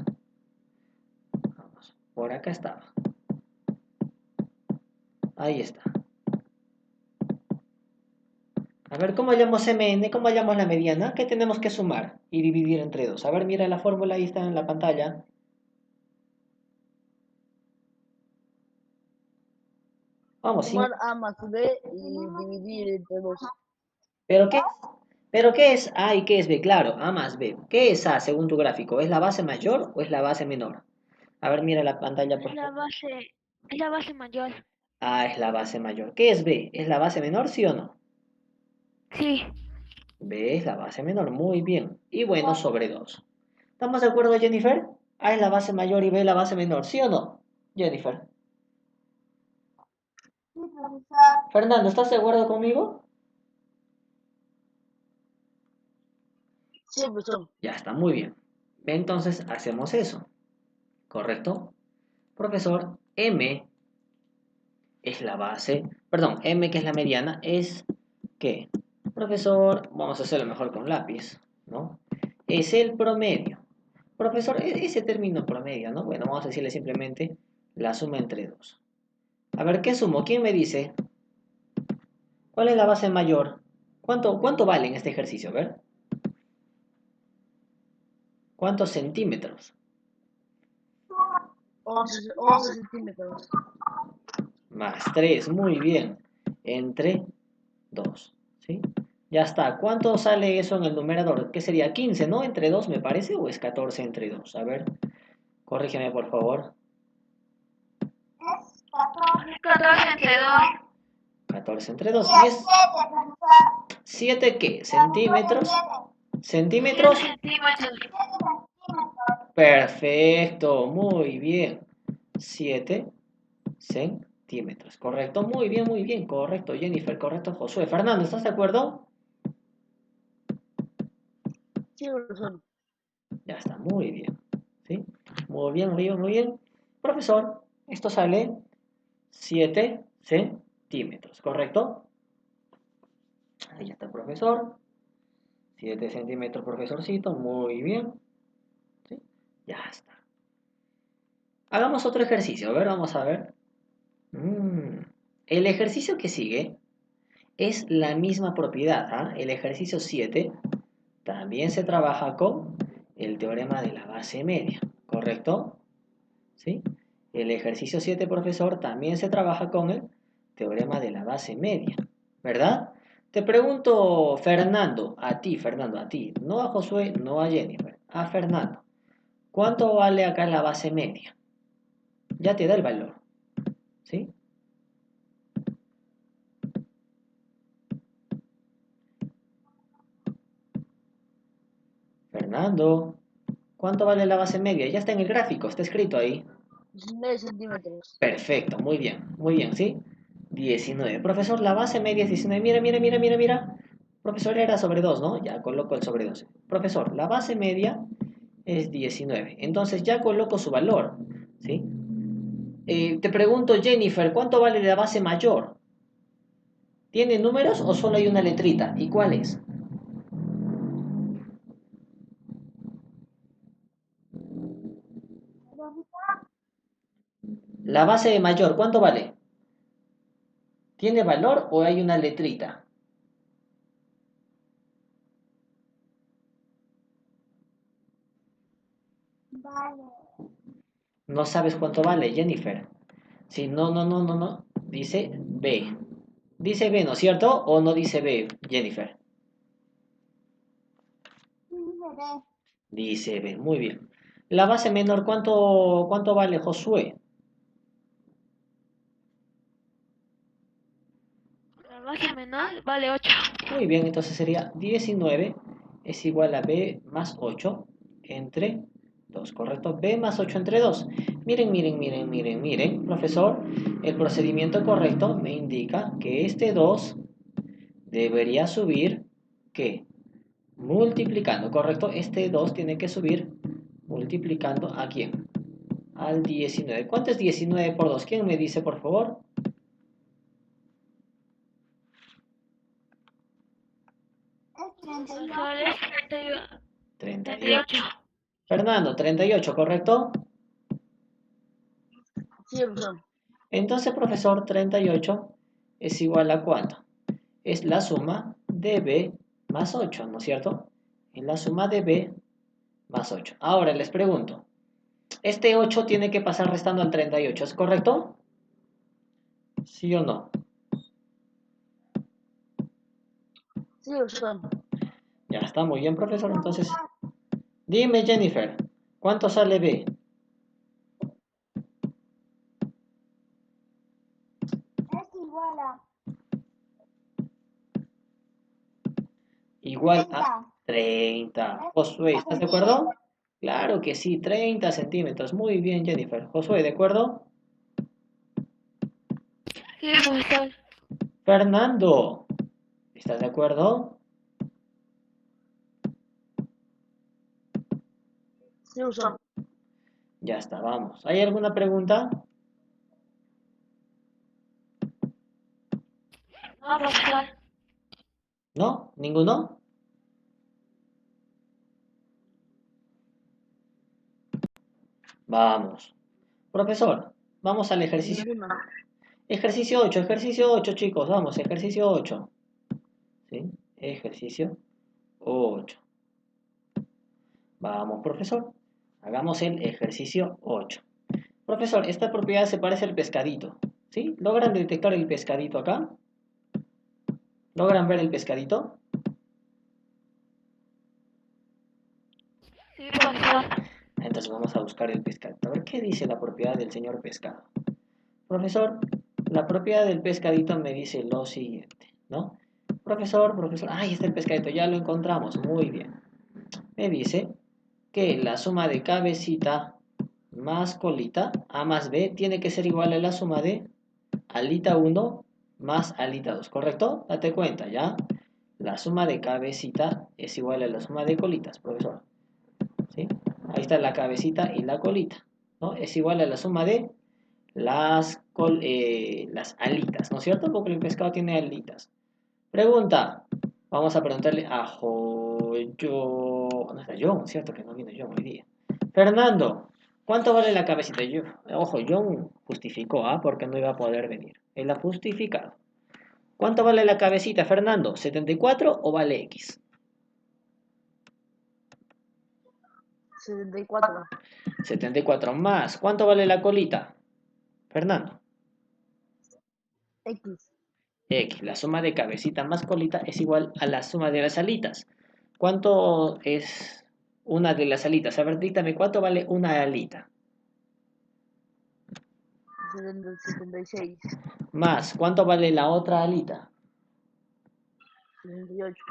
S1: Vamos, por acá estaba. Ahí está. A ver, ¿cómo hallamos MN? ¿Cómo hallamos la mediana? ¿Qué tenemos que sumar y dividir entre 2? A ver, mira la fórmula, ahí está en la pantalla. Vamos, sin...
S3: Sumar A más B y dividir entre 2.
S1: ¿Pero qué es? ¿Pero qué es A y qué es B? Claro, A más B. ¿Qué es A según tu gráfico? ¿Es la base mayor o es la base menor? A ver, mira la pantalla, por
S2: Es la
S1: favor.
S2: base, es la base mayor.
S1: Ah, es la base mayor. ¿Qué es B? ¿Es la base menor, sí o no?
S2: Sí,
S1: B es la base menor, muy bien. Y bueno, sobre 2. ¿Estamos de acuerdo, Jennifer? A es la base mayor y B la base menor, ¿sí o no? Jennifer. Fernando, ¿estás de acuerdo conmigo?
S3: Sí, profesor.
S1: Ya está, muy bien. Entonces hacemos eso, ¿correcto? Profesor, M es la base, perdón, M que es la mediana es ¿qué? Profesor, vamos a hacerlo mejor con lápiz, ¿no? Es el promedio. Profesor, ese término promedio, ¿no? Bueno, vamos a decirle simplemente la suma entre 2. A ver, ¿qué sumo? ¿Quién me dice? ¿Cuál es la base mayor? ¿Cuánto vale en este ejercicio? A ver. ¿Cuántos centímetros?
S3: 11 centímetros.
S1: Más 3, muy bien. Entre 2, ¿sí? Ya está. ¿Cuánto sale eso en el numerador? ¿Qué sería? 15, ¿no? Entre 2 me parece, ¿o es 14 entre 2? A ver, corrígeme por favor.
S2: 14 entre 2.
S1: 14 entre 2. ¿Y es 7 qué? ¿Centímetros?
S2: 7
S1: ¿Centímetros?
S2: centímetros.
S1: Perfecto, muy bien. 7 centímetros. Correcto, muy bien. Correcto, Jennifer. Correcto, Josué. Fernando, ¿estás de acuerdo?
S3: Sí, profesor.
S1: Ya está, muy bien. ¿Sí? Muy bien. Profesor, esto sale 7 centímetros, ¿correcto? Ahí ya está el profesor. 7 centímetros, profesorcito. Muy bien. ¿Sí? Ya está. Hagamos otro ejercicio. A ver, vamos a ver. El ejercicio que sigue es la misma propiedad. ¿Ah? El ejercicio 7 también se trabaja con el teorema de la base media, ¿correcto? ¿Sí? El ejercicio 7, profesor, también se trabaja con el teorema de la base media, ¿verdad? Te pregunto, Fernando, a ti, no a Josué, no a Jennifer, a Fernando, ¿cuánto vale acá la base media? Ya te da el valor, ¿sí? Fernando, ¿cuánto vale la base media? Ya está en el gráfico, está escrito ahí.
S3: 19 centímetros.
S1: Perfecto, muy bien, ¿sí? 19. Profesor, la base media es 19. Mira. Profesor, era sobre 2, ¿no? Ya coloco el sobre 2. Profesor, la base media es 19. Entonces ya coloco su valor, ¿sí? Te pregunto, Jennifer, ¿cuánto vale la base mayor? ¿Tiene números o solo hay una letrita? ¿Y cuál es? La base mayor, ¿cuánto vale? ¿Tiene valor o hay una letrita? No sabes cuánto vale, Jennifer. Sí, no. Dice B. Dice B, ¿no es cierto? ¿O no dice B, Jennifer? Dice B, muy bien. La base menor, ¿cuánto vale, Josué?
S2: La base menor vale 8.
S1: Muy bien, entonces sería 19 es igual a B más 8 entre 2, ¿correcto? B más 8 entre 2. Miren, profesor, el procedimiento correcto me indica que este 2 debería subir, ¿qué? Multiplicando, ¿correcto? Este 2 tiene que subir multiplicando ¿a quién? Al 19. ¿Cuánto es 19 por 2? ¿Quién me dice, por favor?
S2: Profesor, es
S1: 38.
S2: 38.
S1: Fernando, 38, ¿correcto?
S3: Sí, profesor.
S1: Entonces, profesor, 38 es igual a ¿cuánto? Es la suma de B más 8, ¿no es cierto? Es la suma de B más 8. Ahora les pregunto, ¿este 8 tiene que pasar restando al 38, ¿es correcto? ¿Sí o no?
S3: Sí, profesor.
S1: Ya está, muy bien, profesor. Entonces, dime, Jennifer, ¿cuánto sale B? igual a 30. Josué, ¿estás de acuerdo? Claro que sí, 30 centímetros. Muy bien, Jennifer. Josué, ¿de acuerdo?
S2: Sí, profesor.
S1: Fernando, ¿estás de acuerdo?
S3: Sí, profesor.
S1: Ya está, vamos. ¿Hay alguna pregunta?
S2: No, profesor.
S1: ¿No? ¿Ninguno? Vamos. Profesor, vamos al ejercicio.
S3: Ninguna.
S1: Ejercicio 8, chicos. Vamos, ejercicio 8. ¿Sí? Ejercicio 8. Vamos, profesor. Hagamos el ejercicio 8. Profesor, esta propiedad se parece al pescadito. ¿Sí? ¿Logran detectar el pescadito acá? ¿Logran ver el pescadito?
S2: Sí, profesor.
S1: Entonces vamos a buscar el pescadito. A ver qué dice la propiedad del señor pescado. Profesor, la propiedad del pescadito me dice lo siguiente, ¿no? Profesor, ahí está el pescadito, ya lo encontramos, muy bien. Me dice que la suma de cabecita más colita, A más B, tiene que ser igual a la suma de alita 1 más alita 2, ¿correcto? Date cuenta, ¿ya? La suma de cabecita es igual a la suma de colitas, profesor. ¿Sí? Ahí está la cabecita y la colita, ¿no? Es igual a la suma de las alitas, ¿no es cierto? Porque el pescado tiene alitas. Pregunta. Vamos a preguntarle a ¿dónde está John? ¿Cierto que no viene John hoy día? Fernando, ¿cuánto vale la cabecita? Ojo, John justificó, ¿ah? Porque no iba a poder venir. Él ha justificado. ¿Cuánto vale la cabecita, Fernando? ¿74 o vale X?
S3: 74.
S1: 74 más. ¿Cuánto vale la colita? Fernando.
S3: X.
S1: X. La suma de cabecita más colita es igual a la suma de las alitas. ¿Cuánto es una de las alitas? A ver, dígame, ¿cuánto vale una alita?
S3: 76.
S1: Más, ¿cuánto vale la otra alita?
S3: 78.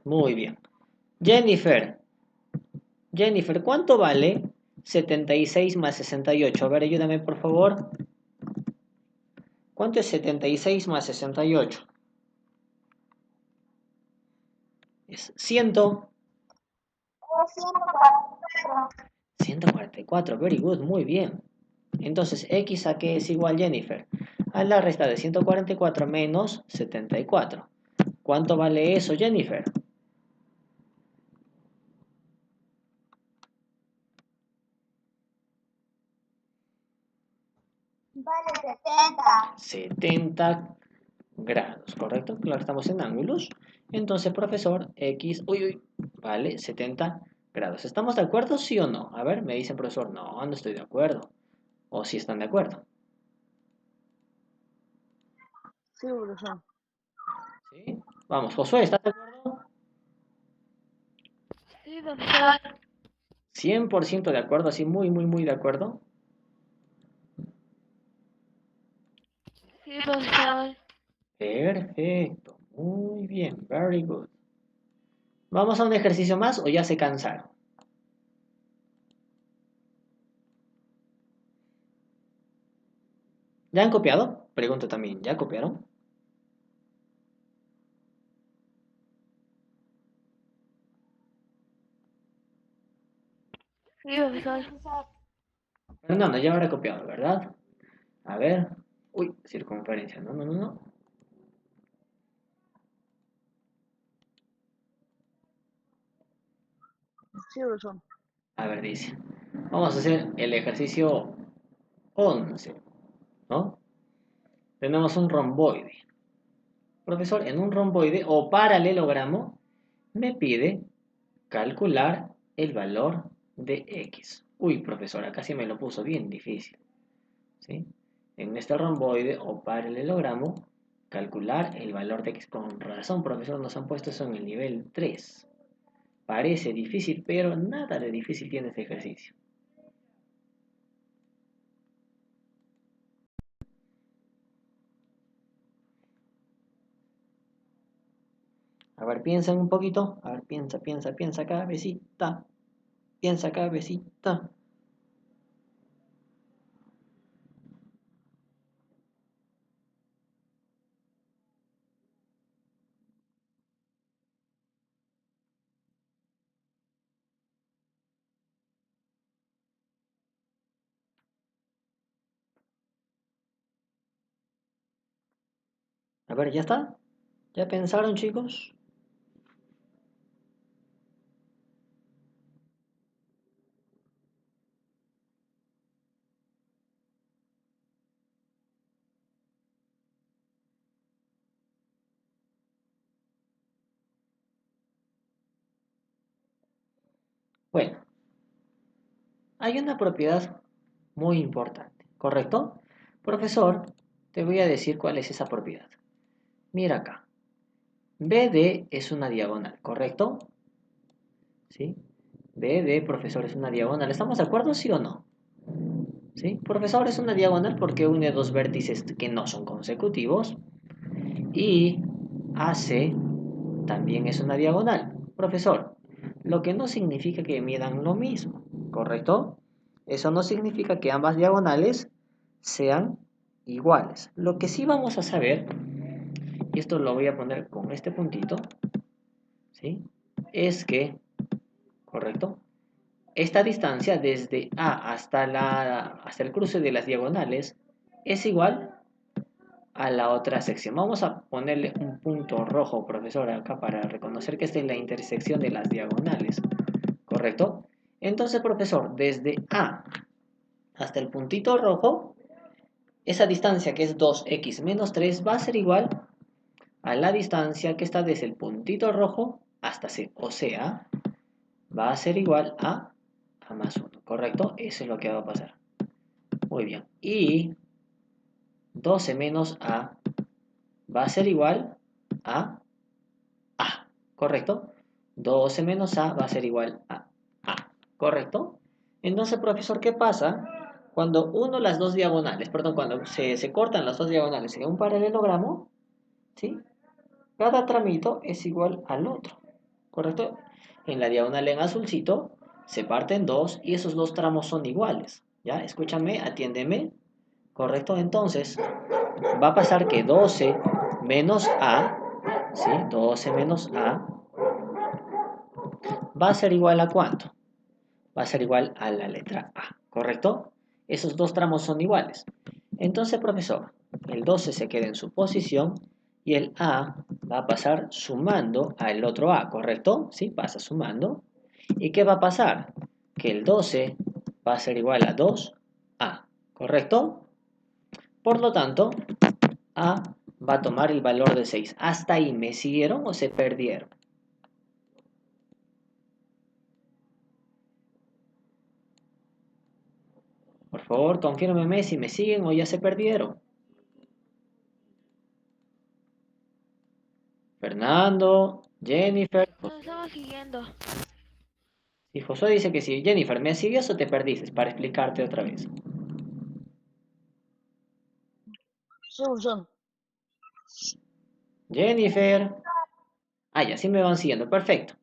S1: Muy bien. Jennifer, Jennifer, ¿cuánto vale 76 más 68? A ver, ayúdame, por favor. ¿Cuánto es 76 más 68? Es 100. 144, very good, muy bien. Entonces, X a qué es igual, Jennifer? A la resta de 144 menos 74. ¿Cuánto vale eso, Jennifer?
S4: Vale 70.
S1: 70 grados, ¿correcto? Claro, estamos en ángulos. Entonces, profesor, X, vale 70 grados. ¿Estamos de acuerdo, sí o no? A ver, me dicen, profesor, no, no estoy de acuerdo. O si están de acuerdo.
S3: Sí, profesor.
S1: ¿Sí? Vamos, Josué, ¿estás de acuerdo?
S2: Sí, profesor.
S1: 100% de acuerdo, así muy, muy, muy de acuerdo.
S2: Sí, profesor.
S1: Perfecto, muy bien, very good. ¿Vamos a un ejercicio más o ya se cansaron? ¿Ya han copiado? Pregunto también, ¿ya copiaron?
S2: Sí, profesor.
S1: Fernando, ya habrá copiado, ¿verdad? A ver. Uy, circunferencia. No, no, no, no.
S3: Sí, profesor.
S1: A ver, dice. Vamos a hacer el ejercicio 11, ¿no? Tenemos un romboide. Profesor, en un romboide o paralelogramo me pide calcular el valor de X. Uy, profesor, acá sí me lo puso bien difícil. ¿Sí? En este romboide o paralelogramo, calcular el valor de X. Con razón, profesor, nos han puesto eso en el nivel 3. Parece difícil, pero nada de difícil tiene este ejercicio. A ver, piensen un poquito. A ver, piensa, cabecita. Piensa, cabecita. A ver, ¿ya está? ¿Ya pensaron, chicos? Bueno, hay una propiedad muy importante, ¿correcto? Profesor, te voy a decir cuál es esa propiedad. Mira acá. BD es una diagonal, ¿correcto? ¿Sí? BD, profesor, es una diagonal. ¿Estamos de acuerdo, sí o no? ¿Sí? Profesor, es una diagonal porque une dos vértices que no son consecutivos. Y AC también es una diagonal. Profesor, lo que no significa que midan lo mismo, ¿correcto? Eso no significa que ambas diagonales sean iguales. Lo que sí vamos a saber, y esto lo voy a poner con este puntito, ¿sí? Es que, ¿correcto? Esta distancia desde A hasta el cruce de las diagonales es igual a la otra sección. Vamos a ponerle un punto rojo, profesor, acá para reconocer que esta es la intersección de las diagonales, ¿correcto? Entonces, profesor, desde A hasta el puntito rojo, esa distancia que es 2x menos 3 va a ser igual a la distancia que está desde el puntito rojo hasta C, o sea, va a ser igual a más 1, ¿correcto? Eso es lo que va a pasar. Muy bien. Y 12 menos A va a ser igual a A, ¿correcto? 12 menos A va a ser igual a A, ¿correcto? Entonces, profesor, ¿qué pasa? Cuando uno las dos diagonales, perdón, cuando se cortan las dos diagonales en un paralelogramo, ¿sí? Cada tramito es igual al otro, ¿correcto? En la diagonal en azulcito se parten dos y esos dos tramos son iguales, ¿ya? Escúchame, atiéndeme, ¿correcto? Entonces, va a pasar que 12 menos A, ¿sí? 12 menos A va a ser igual a ¿cuánto? Va a ser igual a la letra A, ¿correcto? Esos dos tramos son iguales. Entonces, profesor, el 12 se queda en su posición y el A va a pasar sumando al otro A, ¿correcto? Sí, pasa sumando. ¿Y qué va a pasar? Que el 12 va a ser igual a 2A, ¿correcto? Por lo tanto, A va a tomar el valor de 6. ¿Hasta ahí me siguieron o se perdieron? Por favor, confírmeme si me siguen o ya se perdieron. Fernando, Jennifer.
S2: Nos estamos siguiendo.
S1: Y Josué dice que sí. Jennifer, ¿me sigues o te perdiste? Para explicarte otra vez.
S3: Sí, profesor.
S1: Jennifer. Ah, ya, sí me van siguiendo. Perfecto.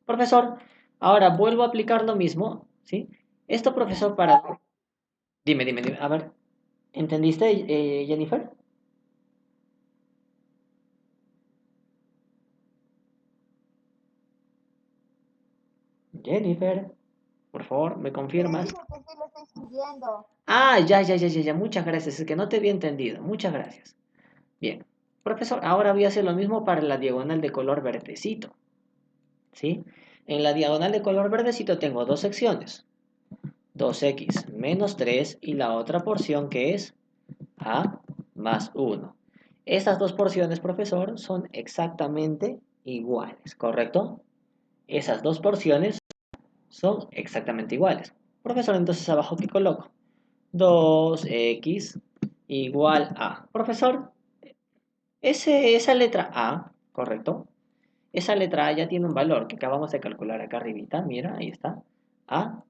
S1: Profesor, ahora vuelvo a aplicar lo mismo, ¿sí? Esto, profesor, para... Dime. A ver, ¿entendiste, Jennifer? Jennifer, por favor, ¿me
S4: Le
S1: confirmas?
S4: dije que sí lo estoy siguiendo.
S1: Ah, ya. Muchas gracias. Es que no te había entendido. Muchas gracias. Bien. Profesor, ahora voy a hacer lo mismo para la diagonal de color verdecito, ¿sí? En la diagonal de color verdecito tengo dos secciones. 2x menos 3 y la otra porción que es a más 1. Estas dos porciones, profesor, son exactamente iguales, ¿correcto? Esas dos porciones son exactamente iguales. Profesor, entonces abajo, ¿qué coloco? 2x igual a. Profesor, esa letra A, ¿correcto? Esa letra A ya tiene un valor que acabamos de calcular acá arribita. Mira, ahí está. A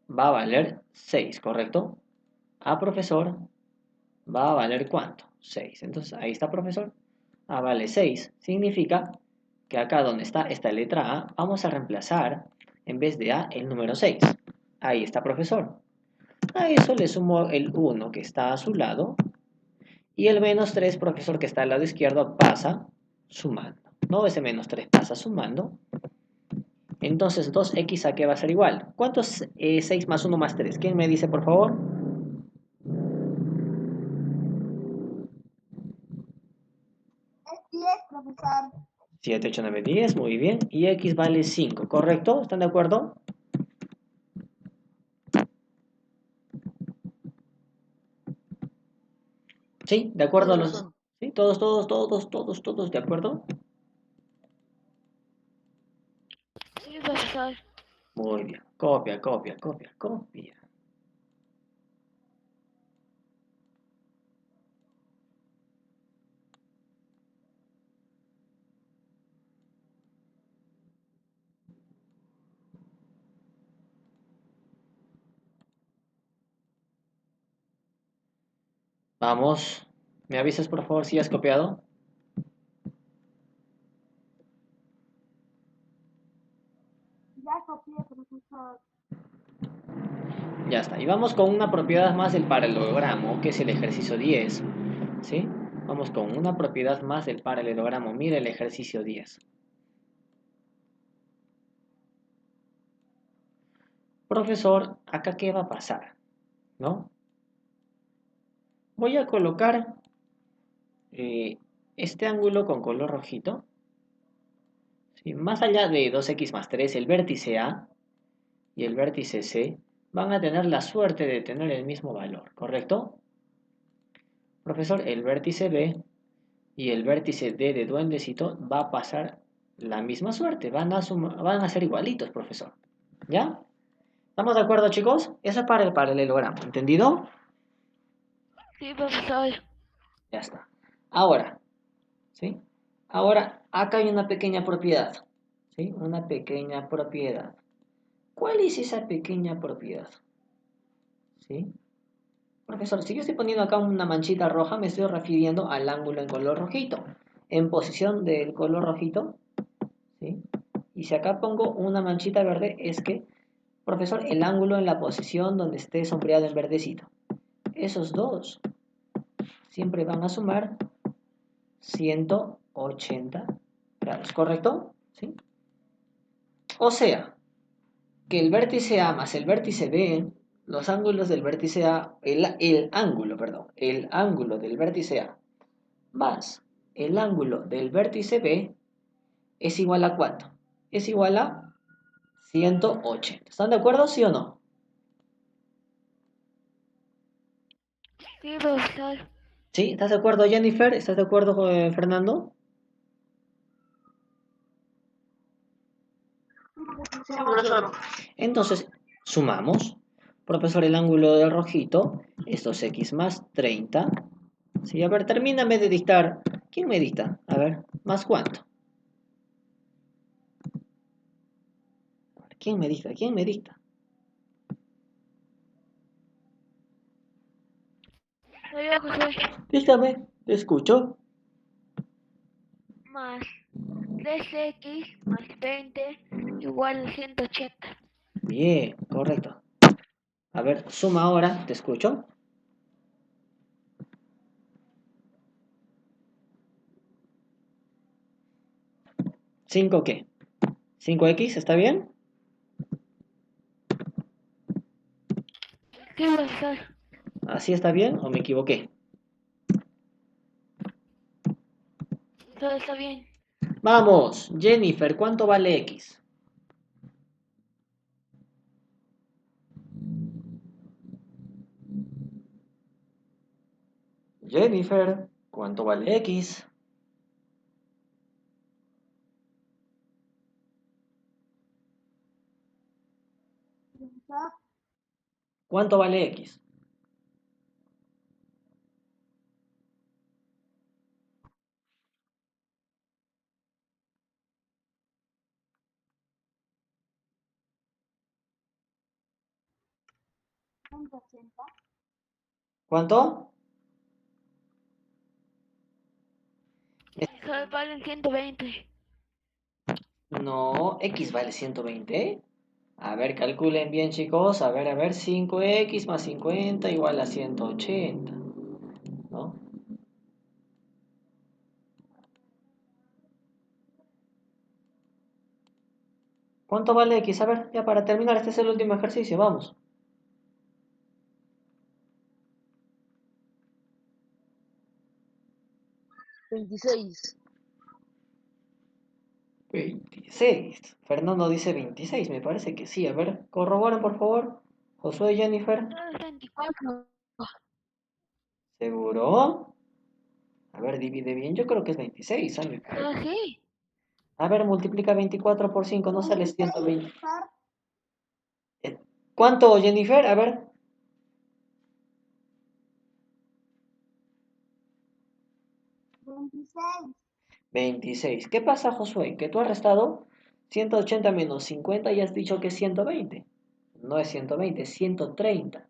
S1: va a valer 6, ¿correcto? A, profesor, va a valer ¿cuánto? 6. Entonces, ahí está, profesor. A vale 6. Significa que acá donde está esta letra A, vamos a reemplazar en vez de A el número 6. Ahí está, profesor. A eso le sumo el 1 que está a su lado y el menos 3, profesor, que está al lado izquierdo, pasa sumando. ¿No? Ese menos 3 pasa sumando. Entonces 2x a qué va a ser igual. ¿Cuánto es 6 más 1 más 3? ¿Quién me dice, por favor?
S4: 10, profesor.
S1: 7, 8, 9, 10, muy bien. Y x vale 5, ¿correcto? ¿Están de acuerdo? ¿Sí? ¿De
S3: Sí,
S1: acuerdo a los...?
S3: profesor.
S1: ¿Sí? ¿Todos, de acuerdo?
S2: Sí, profesor.
S1: Muy bien. Copia, copia, copia, copia. Vamos. ¿Me avisas, por favor, si has copiado?
S4: Ya copié, profesor.
S1: Ya está. Y vamos con una propiedad más del paralelogramo, que es el ejercicio 10. ¿Sí? Vamos con una propiedad más del paralelogramo. Mira el ejercicio 10. Profesor, ¿acá qué va a pasar? ¿No? Voy a colocar este ángulo con color rojito. ¿Sí? Más allá de 2x más 3, el vértice A y el vértice C van a tener la suerte de tener el mismo valor, ¿correcto? Profesor, el vértice B y el vértice D de duendecito va a pasar la misma suerte, van a ser igualitos, profesor. ¿Ya? ¿Estamos de acuerdo, chicos? Eso es para el paralelogramo, ¿entendido?
S2: Sí, profesor.
S1: Ya está. Ahora, ¿sí? Ahora, acá hay una pequeña propiedad, ¿sí? Una pequeña propiedad. ¿Cuál es esa pequeña propiedad? ¿Sí? Profesor, si yo estoy poniendo acá una manchita roja, me estoy refiriendo al ángulo en color rojito. En posición del color rojito, ¿sí? Y si acá pongo una manchita verde, es que, profesor, el ángulo en la posición donde esté sombreado en verdecito. Esos dos siempre van a sumar 180 grados, ¿correcto? ¿Sí? O sea, que el vértice A más el vértice B, los ángulos del vértice A, el ángulo del vértice A más el ángulo del vértice B es igual a ¿cuánto? Es igual a 180. ¿Están de acuerdo, sí o no?
S2: Sí, profesor.
S1: ¿Sí? ¿Estás de acuerdo, Jennifer? ¿Estás de acuerdo, Fernando?
S3: Sí, profesor.
S1: Entonces, sumamos. Profesor, el ángulo del rojito es 2x más 30. Sí, a ver, termíname de dictar. ¿Quién me dicta? A ver, ¿más cuánto? ¿Quién me dicta? ¿Quién me dicta?
S2: Soy yo, José.
S1: Dígame, te escucho.
S2: Más 3x más 20 igual a 180.
S1: Bien, correcto. A ver, suma ahora, te escucho. ¿5 qué? ¿5x? ¿Está bien?
S2: Sí, profesor.
S1: ¿Así está bien o me equivoqué?
S2: Todo está bien.
S1: Vamos, Jennifer, ¿cuánto vale x? Jennifer, ¿cuánto vale x?
S4: Profesor,
S1: ¿Cuánto vale x?
S4: 180.
S1: ¿Cuánto?
S2: Profesor, valen 120.
S1: No, x vale 120. A ver, calculen bien, chicos. A ver, 5x más 50 igual a 180, ¿no? ¿Cuánto vale x? A ver, ya para terminar, este es el último ejercicio, vamos.
S3: 26.
S1: 26. Fernando dice 26, me parece que sí. A ver, corroboren, por favor. Josué, Jennifer,
S2: No, es 24.
S1: ¿seguro? A ver, divide bien. Yo creo que es 26, ¿sabes?
S2: Ah, sí.
S1: A ver, multiplica 24 por 5, no sale
S4: 26,
S1: 120.
S4: profesor.
S1: ¿Cuánto, Jennifer? A ver.
S4: 26.
S1: 26. ¿Qué pasa, Josué? Que tú has restado 180 menos 50 y has dicho que es 120. No es 120, es 130.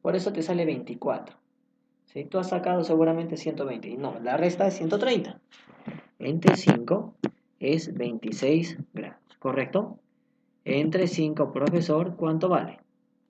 S1: Por eso te sale 24. ¿Sí? Tú has sacado seguramente 120. Y no, la resta es 130. Entre 5 es 26 gramos, ¿correcto? Entre 5, profesor, ¿cuánto vale?